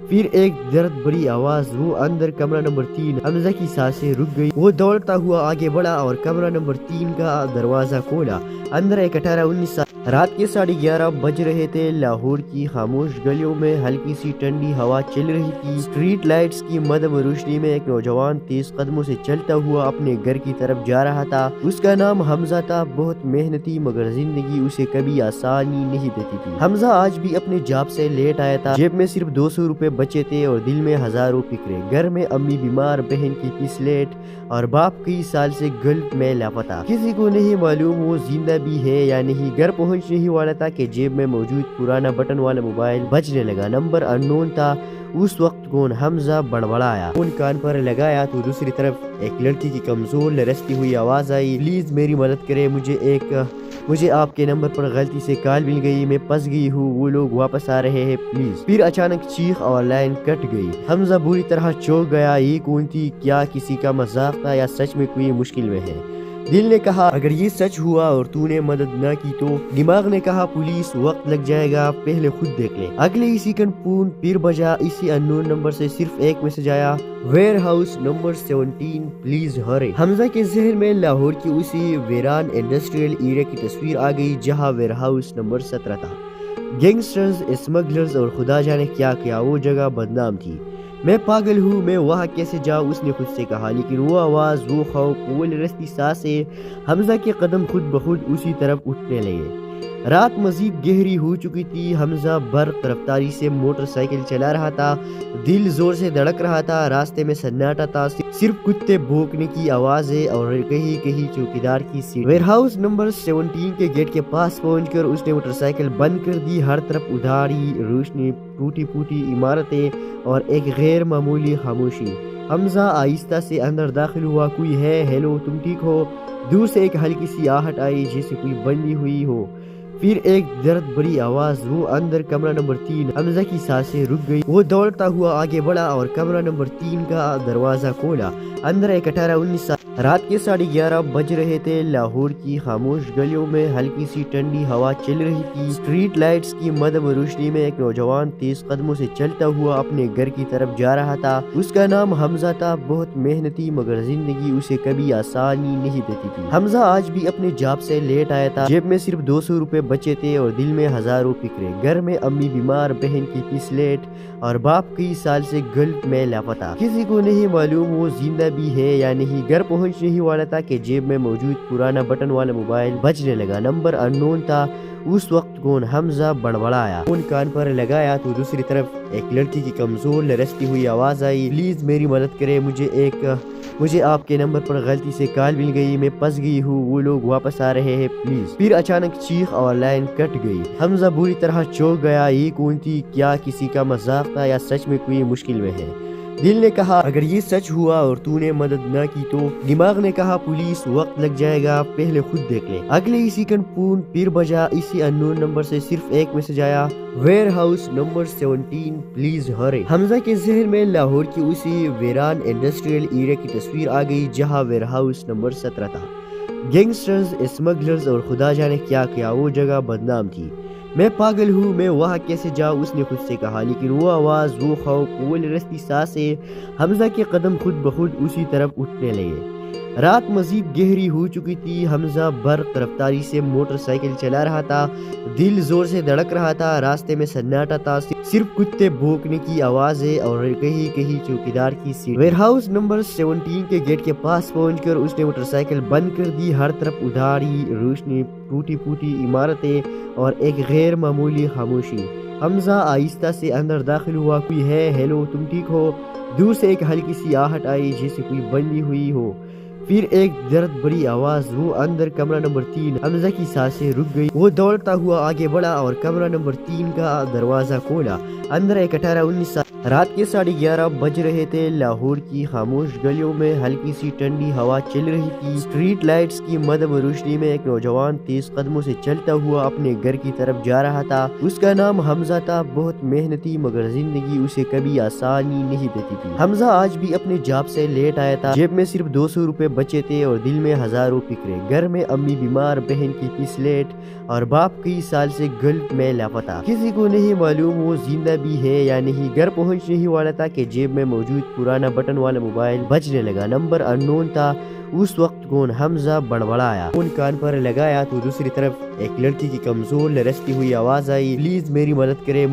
A: پھر ایک درد بڑی آواز، وہ اندر کمرہ نمبر 3۔ حمزہ کی سانسیں رک گئی، وہ دوڑتا ہوا آگے بڑھا اور کمرہ نمبر 3 کا دروازہ کھولا۔ اندر ایک 18-19 سال، رات کے 11:30 بج رہے تھے۔ لاہور کی خاموش گلیوں میں ہلکی سی ٹھنڈی ہوا چل رہی تھی، اسٹریٹ لائٹس کی مدھم روشنی میں ایک نوجوان تیز قدموں سے چلتا ہوا اپنے گھر کی طرف جا رہا تھا۔ اس کا نام حمزہ تھا، بہت محنتی، مگر زندگی اسے کبھی آسانی نہیں دیتی تھی۔ حمزہ آج بھی اپنے جاب سے لیٹ آیا تھا، جیب میں صرف 200 روپے بچے تھے اور دل میں ہزاروں فکریں۔ گھر میں امی بیمار، بہن کی فیس لیٹ اور باپ کئی سال سے گلف میں لاپتہ، کسی کو نہیں معلوم وہ زندہ بھی ہے یا نہیں۔ گھر پہنچنے ہی والا تھا کہ جیب میں موجود پرانا بٹن والا موبائل بجنے لگا، نمبر ان نون تھا۔ اس وقت کون؟ حمزہ بڑبڑایا، فون کان پر لگایا تو دوسری طرف ایک لڑکی کی کمزور لرزتی ہوئی آواز آئی، پلیز میری مدد کرے، مجھے آپ کے نمبر پر غلطی سے کال مل گئی، میں پھنس گئی ہوں، وہ لوگ واپس آ رہے ہیں پلیز۔ پھر اچانک چیخ اور لائن کٹ گئی۔ حمزہ بری طرح چونک گیا، یہ کون تھی؟ کیا کسی کا مذاق تھا یا سچ میں کوئی مشکل میں ہے؟ دل نے کہا اگر یہ سچ ہوا اور تو نے مدد نہ کی تو دماغ نے کہا پولیس وقت لگ جائے گا پہلے خود دیکھ لے۔ اگلے ہی سیکنڈ فون پھر بجا، اسی ان نون نمبر سے صرف ایک میسج آیا، ویئر ہاؤس نمبر 17 پلیز ہرے۔ حمزہ کے ذہن میں لاہور کی اسی ویران انڈسٹریل ایریا کی تصویر آ گئی جہاں ویئر ہاؤس نمبر 17 تھا۔ گینگسٹرز، اسمگلرز اور خدا جانے کیا کیا وہ جگہ بدنام تھی۔ میں پاگل ہوں، میں وہاں کیسے جاؤں، اس نے خود سے کہا، لیکن وہ آواز، وہ خوف، وہ لرزتی سانسیں، حمزہ کے قدم خود بخود اسی طرف اٹھنے لگے۔ رات مزید گہری ہو چکی تھی. حمزہ برق رفتاری سے موٹر سائیکل چلا رہا تھا. دل زور سے دھڑک رہا تھا. راستے میں سناٹا تھا, صرف کتے بھونکنے کی آوازیں اور کہیں کہیں چوکیدار کی سیٹ. ویئر ہاؤس نمبر 17 کے گیٹ کے پاس پہنچ کر اس نے موٹر سائیکل بند کر دی. ہر طرف ادھاری روشنی, ٹوٹی پھوٹی عمارتیں اور ایک غیر معمولی خاموشی. حمزہ آہستہ سے اندر داخل ہوا. کوئی ہے؟ ہیلو, تم ٹھیک ہو؟ دور سے ایک ہلکی سی آہٹ آئی جیسے کوئی بندی ہوئی ہو. پھر ایک درد بڑی آواز. وہ اندر کمرہ نمبر 3. حمزہ کی سانسیں رک گئی. وہ دوڑتا ہوا آگے بڑھا اور کمرہ نمبر 3 کا دروازہ کھولا. اندر ایک 18-19 سال. رات کے 11:30 بج رہے تھے. لاہور کی خاموش گلیوں میں ہلکی سی ٹھنڈی ہوا چل رہی تھی. اسٹریٹ لائٹس کی مدھم روشنی میں ایک نوجوان تیز قدموں سے چلتا ہوا اپنے گھر کی طرف جا رہا تھا. اس کا نام حمزہ تھا. بہت محنتی, مگر زندگی اسے کبھی آسانی نہیں دیتی تھی. حمزہ آج بھی اپنے جاب سے لیٹ آیا تھا. جیب میں صرف 200 روپے بچے تھے اور دل میں ہزاروں فکریں. گھر میں امی بیمار, بہن کی فیس لیٹ اور باپ کئی سال سے گلف میں لاپتہ. کسی کو نہیں معلوم وہ زندہ بھی ہے یا نہیں. گھر پہنچنے ہی والا تھا کہ جیب میں موجود پرانا بٹن والا موبائل بجنے لگا. نمبر اننون تھا. اس وقت کون؟ حمزہ بڑبڑایا. فون کان پر لگایا تو دوسری طرف ایک لڑکی کی کمزور لرزتی ہوئی آواز آئی. پلیز میری مدد کرے, مجھے آپ کے نمبر پر غلطی سے کال مل گئی. میں پھنس گئی ہوں. وہ لوگ واپس آ رہے ہیں, پلیز. پھر اچانک چیخ اور لائن کٹ گئی. حمزہ بری طرح چونک گیا. یہ کون تھی؟ کیا کسی کا مذاق تھا یا سچ میں کوئی مشکل میں ہے؟ دل نے کہا اگر یہ سچ ہوا اور تو نے مدد نہ کی تو. دماغ نے کہا پولیس, وقت لگ جائے گا, پہلے خود دیکھ لے. اگلے ہی سیکنڈ فون پھر بجا. اسی اننون نمبر سے صرف ایک میسج آیا, ویئر ہاؤس نمبر 17 پلیز ہرے. حمزہ کے ذہن میں لاہور کی اسی ویران انڈسٹریل ایریا کی تصویر آ گئی جہاں ویئر ہاؤس نمبر 17 تھا. گینگسٹرز, اسمگلرز اور خدا جانے کیا کیا. وہ جگہ بدنام تھی. میں پاگل ہوں, میں وہاں کیسے جاؤں, اس نے خود سے کہا. لیکن وہ آواز, وہ خوف, وہ لرزتی سانسیں. حمزہ کے قدم خود بخود اسی طرف اٹھنے لگے. رات مزید گہری ہو چکی تھی. حمزہ برق رفتاری سے موٹر سائیکل چلا رہا تھا. دل زور سے دھڑک رہا تھا. راستے میں سناٹا تھا, صرف کتے بھونکنے کی آوازیں اور کہیں کہیں چوکیدار کی سیٹ. ویئر ہاؤس نمبر 17 کے گیٹ کے پاس پہنچ کر اس نے موٹر سائیکل بند کر دی. ہر طرف ادھاری روشنی, ٹوٹی پھوٹی عمارتیں اور ایک غیر معمولی خاموشی. حمزہ آہستہ سے اندر داخل ہوا. کوئی ہے؟ ہیلو, تم ٹھیک ہو؟ دور سے ایک ہلکی سی آہٹ آئی جیسے کوئی بندی ہوئی ہو. پھر ایک درد بڑی آواز. وہ اندر کمرہ نمبر 3. حمزہ کی سانسیں رک گئی. وہ دوڑتا ہوا آگے بڑھا اور کمرہ نمبر 3 کا دروازہ کھولا. اندر ایک 18-19 سال. رات کے 11:30 بج رہے تھے. لاہور کی خاموش گلیوں میں ہلکی سی ٹھنڈی ہوا چل رہی تھی. اسٹریٹ لائٹس کی مدھم روشنی میں ایک نوجوان تیز قدموں سے چلتا ہوا اپنے گھر کی طرف جا رہا تھا. اس کا نام حمزہ تھا. بہت محنتی, مگر زندگی اسے کبھی آسانی نہیں دیتی تھی. حمزہ آج بھی اپنے جاب سے لیٹ آیا تھا. جیب میں صرف 200 روپے بچے تھے اور دل میں ہزاروں فکریں. گھر میں امی بیمار, بہن کی فیس لیٹ اور باپ کئی سال سے گلف میں لاپتہ. کسی کو نہیں معلوم وہ زندہ بھی ہے یا نہیں. گھر پہنچنے ہی والا تھا کہ جیب میں موجود پرانا بٹن والا موبائل بجنے لگا. نمبر اننون تھا. اس وقت کون؟ حمزہ بڑبڑایا. فون کان پر لگایا تو دوسری طرف ایک لڑکی کی کمزور لرزتی ہوئی آواز آئی. پلیز میری مدد کرے,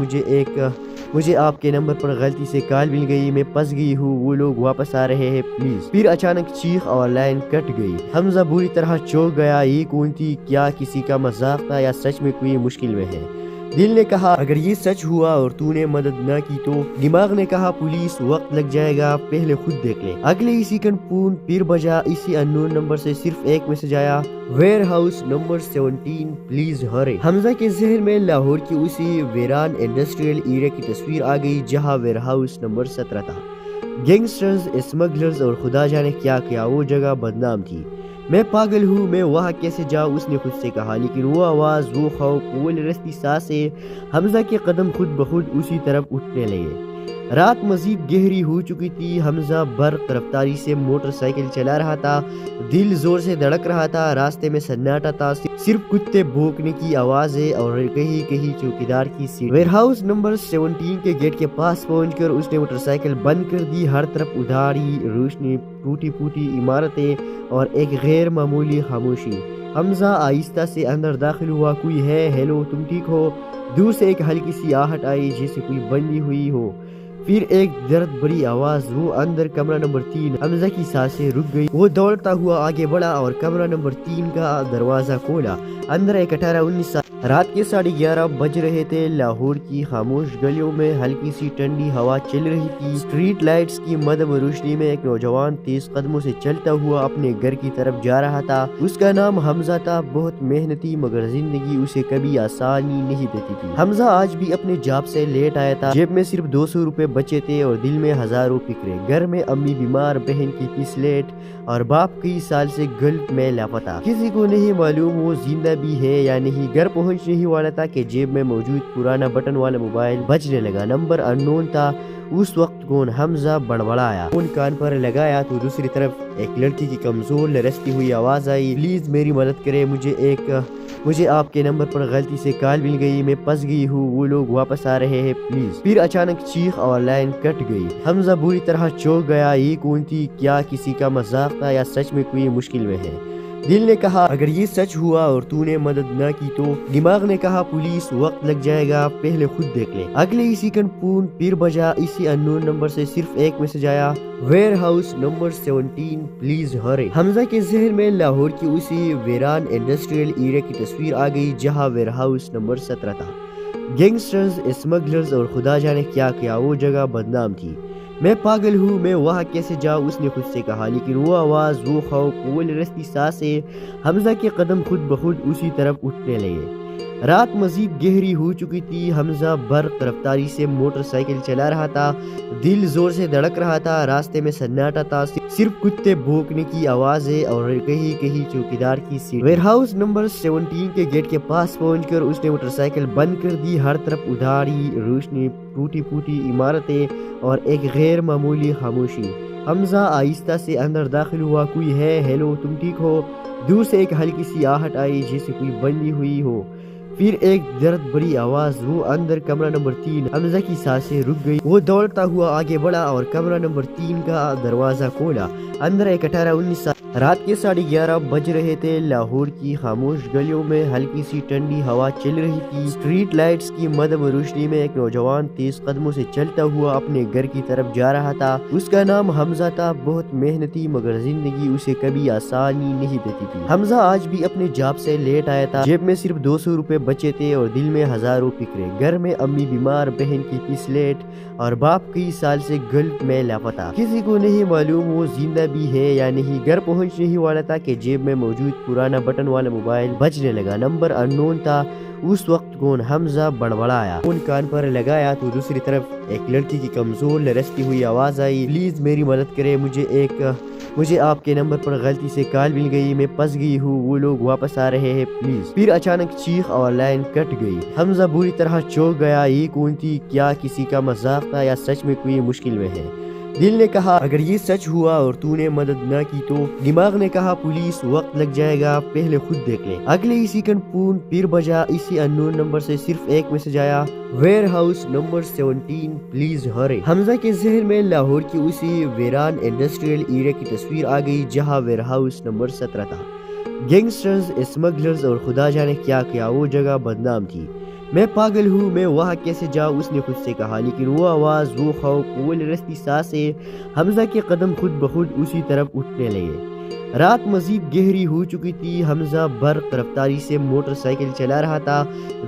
A: مجھے آپ کے نمبر پر غلطی سے کال مل گئی. میں پھنس گئی ہوں. وہ لوگ واپس آ رہے ہیں, پلیز. پھر اچانک چیخ اور لائن کٹ گئی. حمزہ بری طرح چونک گیا. یہ کون تھی؟ کیا کسی کا مذاق تھا یا سچ میں کوئی مشکل میں ہے؟ دل نے کہا اگر یہ سچ ہوا اور تو نے مدد نہ کی تو. دماغ نے کہا پولیس, وقت لگ جائے گا, پہلے خود دیکھ لے. اگلے ہی سیکنڈ فون پھر بجا. اسی اننون نمبر سے صرف ایک میسج آیا, ویئر ہاؤس نمبر 17 پلیز ہرے. حمزہ کے ذہن میں لاہور کی اسی ویران انڈسٹریل ایریا کی تصویر آ گئی جہاں ویئر ہاؤس نمبر 17 تھا. گینگسٹرز, اسمگلرز اور خدا جانے کیا کیا. وہ جگہ بدنام تھی. میں پاگل ہوں, میں وہاں کیسے جاؤں, اس نے خود سے کہا. لیکن وہ آواز, وہ خوف, وہ لرزتی سانسیں. حمزہ کے قدم خود بخود اسی طرف اٹھنے لگے. رات مزید گہری ہو چکی تھی. حمزہ برق رفتاری سے موٹر سائیکل چلا رہا تھا. دل زور سے دھڑک رہا تھا. راستے میں سناٹا تھا, صرف کتے بھونکنے کی آوازیں اور کہیں کہیں چوکیدار کی سیٹ. ویئر ہاؤس نمبر 17 کے گیٹ کے پاس پہنچ کر اس نے موٹر سائیکل بند کر دی. ہر طرف ادھاری روشنی, ٹوٹی پھوٹی عمارتیں اور ایک غیر معمولی خاموشی. حمزہ آہستہ سے اندر داخل ہوا. کوئی ہے؟ ہیلو, تم ٹھیک ہو؟ دور سے ایک ہلکی سی آہٹ آئی جیسے کوئی بندی ہوئی ہو. پھر ایک درد بڑی آواز. وہ اندر کمرہ نمبر 3. حمزہ کی سانسیں رک گئی. وہ دوڑتا ہوا آگے بڑھا اور کمرہ نمبر 3 کا دروازہ کھولا. اندر ایک 18-19 سال. رات کے 11:30 بج رہے تھے۔ لاہور کی خاموش گلیوں میں ہلکی سی ٹھنڈی ہوا چل رہی تھی۔ اسٹریٹ لائٹس کی مدھم روشنی میں ایک نوجوان تیز قدموں سے چلتا ہوا اپنے گھر کی طرف جا رہا تھا۔ اس کا نام حمزہ تھا، بہت محنتی، مگر زندگی اسے کبھی آسانی نہیں دیتی تھی۔ حمزہ آج بھی اپنے جاب سے لیٹ آیا تھا، جیب میں صرف 200 روپے بچے تھے اور دل میں ہزاروں فکریں۔ گھر میں امی بیمار، بہن کی فیس لیٹ اور باپ کئی سال سے گلف میں لاپتہ۔ کسی کو نہیں معلوم وہ زندہ بھی ہے یا نہیں۔ گھر پہنچنے ہی والا تھا کہ جیب میں موجود پرانا بٹن والا موبائل بجنے لگا۔ نمبر ان نون تھا۔ اس وقت کون؟ حمزہ بڑبڑایا۔ فون کان پر لگایا تو دوسری طرف ایک لڑکی کی کمزور لرزتی ہوئی آواز آئی، پلیز میری مدد کرے، مجھے آپ کے نمبر پر غلطی سے کال مل گئی، میں پھنس گئی ہوں، وہ لوگ واپس آ رہے ہیں، پلیز۔ پھر اچانک چیخ اور لائن کٹ گئی۔ حمزہ بری طرح چونک گیا۔ یہ کون تھی؟ کیا کسی کا مذاق تھا یا سچ میں کوئی مشکل میں ہے؟ دل نے کہا اگر یہ سچ ہوا اور تو نے مدد نہ کی تو؟ دماغ نے کہا پولیس، وقت لگ جائے گا، پہلے خود دیکھ لے۔ اگلے ہی سیکنڈ فون پھر بجا۔ اسی ان نون نمبر سے صرف ایک میسج آیا، ویئر ہاؤس نمبر 17 پلیز ہرے۔ حمزہ کے ذہن میں لاہور کی اسی ویران انڈسٹریل ایریا کی تصویر آ گئی جہاں ویئر ہاؤس نمبر 17 تھا۔ گینگسٹرز، اسمگلرز اور خدا جانے کیا کیا، وہ جگہ بدنام تھی۔ میں پاگل ہوں، میں وہاں کیسے جاؤں، اس نے خود سے کہا، لیکن وہ آواز، وہ خوف، وہ لرزتی سانسیں، حمزہ کے قدم خود بخود اسی طرف اٹھنے لگے۔ رات مزید گہری ہو چکی تھی۔ حمزہ برق رفتاری سے موٹر سائیکل چلا رہا تھا، دل زور سے دھڑک رہا تھا۔ راستے میں سناٹا تھا، صرف کتے بھونکنے کی آوازیں اور کہیں کہیں چوکیدار کی سیٹ۔ ویئر ہاؤس نمبر 17 کے گیٹ کے پاس پہنچ کر اس نے موٹر سائیکل بند کر دی۔ ہر طرف ادھاری روشنی، ٹوٹی پھوٹی عمارتیں اور ایک غیر معمولی خاموشی۔ حمزہ آہستہ سے اندر داخل ہوا۔ کوئی ہے؟ ہیلو، تم ٹھیک ہو؟ دور سے ایک ہلکی سی آہٹ آئی جیسے کوئی بندی ہوئی ہو، پھر ایک درد بڑی آواز، وہ اندر، کمرہ نمبر 3۔ حمزہ کی سانسیں رک گئی۔ وہ دوڑتا ہوا آگے بڑھا اور کمرہ نمبر 3 کا دروازہ کھولا۔ اندر ایک 18-19 سال۔ رات کے 11:30 بج رہے تھے۔ لاہور کی خاموش گلیوں میں ہلکی سی ٹھنڈی ہوا چل رہی تھی۔ اسٹریٹ لائٹس کی مدھم روشنی میں ایک نوجوان تیز قدموں سے چلتا ہوا اپنے گھر کی طرف جا رہا تھا۔ اس کا نام حمزہ تھا، بہت محنتی، مگر زندگی اسے کبھی آسانی نہیں دیتی تھی۔ حمزہ آج بھی اپنے جاب سے لیٹ آیا تھا، جیب میں صرف 200 روپے بچے تھے اور دل میں ہزاروں فکریں۔ گھر میں امی بیمار، بہن کی فیس لیٹ اور باپ کئی سال سے گلف میں لاپتہ۔ کسی کو نہیں معلوم وہ زندہ بھی ہے یا نہیں۔ گھر پہنچنے ہی والا تھا کہ جیب میں موجود پرانا بٹن والا موبائل بجنے لگا۔ نمبر ان نون تھا۔ اس وقت کون؟ حمزہ بڑبڑایا۔ فون کان پر لگایا تو دوسری طرف ایک لڑکی کی کمزور لرزتی ہوئی آواز آئی، پلیز میری مدد کرے، مجھے آپ کے نمبر پر غلطی سے کال مل گئی، میں پھنس گئی ہوں، وہ لوگ واپس آ رہے ہیں، پلیز۔ پھر اچانک چیخ اور لائن کٹ گئی۔ حمزہ بری طرح چونک گیا۔ یہ کون تھی؟ کیا کسی کا مذاق تھا یا سچ میں کوئی مشکل میں ہے؟ دل نے کہا اگر یہ سچ ہوا اور تو نے مدد نہ کی تو؟ دماغ نے کہا پولیس، وقت لگ جائے گا، پہلے خود دیکھ لے۔ اگلے ہی سیکنڈ فون پھر بجا۔ اسی ان نون نمبر سے صرف ایک میسج آیا، ویئر ہاؤس نمبر 17 پلیز ہرے۔ حمزہ کے ذہن میں لاہور کی اسی ویران انڈسٹریل ایریا کی تصویر آ گئی جہاں ویئر ہاؤس نمبر 17 تھا۔ گینگسٹرز، اسمگلرز اور خدا جانے کیا کیا، وہ جگہ بدنام تھی۔ میں پاگل ہوں، میں وہاں کیسے جاؤں، اس نے خود سے کہا، لیکن وہ آواز، وہ خوف، وہ لرزتی سانسیں، حمزہ کے قدم خود بخود اسی طرف اٹھنے لگے۔ رات مزید گہری ہو چکی تھی۔ حمزہ برق رفتاری سے موٹر سائیکل چلا رہا تھا،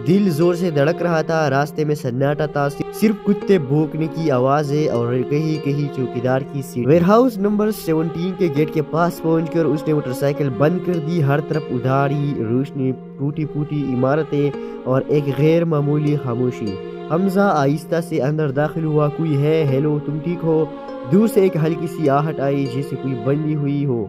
A: دل زور سے دھڑک رہا تھا۔ راستے میں سناٹا تھا، صرف کتے بھونکنے کی آوازیں اور کہیں کہیں چوکیدار کی سیٹ۔ ویئر ہاؤس نمبر 17 کے گیٹ کے پاس پہنچ کر اس نے موٹر سائیکل بند کر دی۔ ہر طرف ادھاری روشنی، ٹوٹی پھوٹی عمارتیں اور ایک غیر معمولی خاموشی۔ حمزہ آہستہ سے اندر داخل ہوا۔ کوئی ہے؟ ہیلو، تم ٹھیک ہو؟ دور سے ایک ہلکی سی آہٹ آئی جیسے کوئی بندی ہوئی ہو،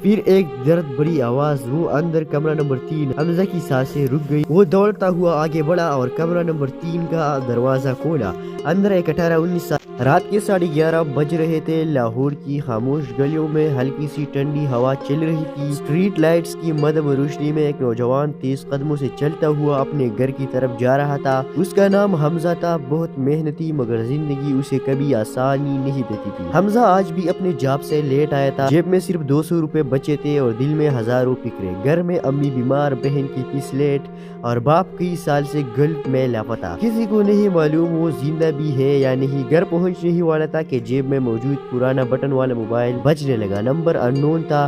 A: پھر ایک درد بڑی آواز، وہ اندر، کمرہ نمبر 3۔ حمزہ کی سانسیں رک گئی۔ وہ دوڑتا ہوا آگے بڑھا اور کمرہ نمبر 3 کا دروازہ کھولا۔ اندر ایک 18-19 سال۔ رات کے 11:30 بج رہے تھے۔ لاہور کی خاموش گلیوں میں ہلکی سی ٹھنڈی ہوا چل رہی تھی۔ اسٹریٹ لائٹس کی مدھم روشنی میں ایک نوجوان تیز قدموں سے چلتا ہوا اپنے گھر کی طرف جا رہا تھا۔ اس کا نام حمزہ تھا، بہت محنتی، مگر زندگی اسے کبھی آسانی نہیں دیتی تھی۔ حمزہ آج بھی اپنے جاب سے لیٹ آیا تھا، جیب میں صرف 200 روپے بچے تھے اور دل میں ہزاروں فکریں۔ گھر میں امی بیمار، بہن کی فیس لیٹ اور باپ کئی سال سے گلف میں لاپتہ۔ کسی کو نہیں معلوم وہ زندہ بھی ہے یا نہیں۔ گھر پہنچنے ہی والا تھا کہ جیب میں موجود پرانا بٹن والا موبائل بجنے لگا۔ نمبر ان نون تھا۔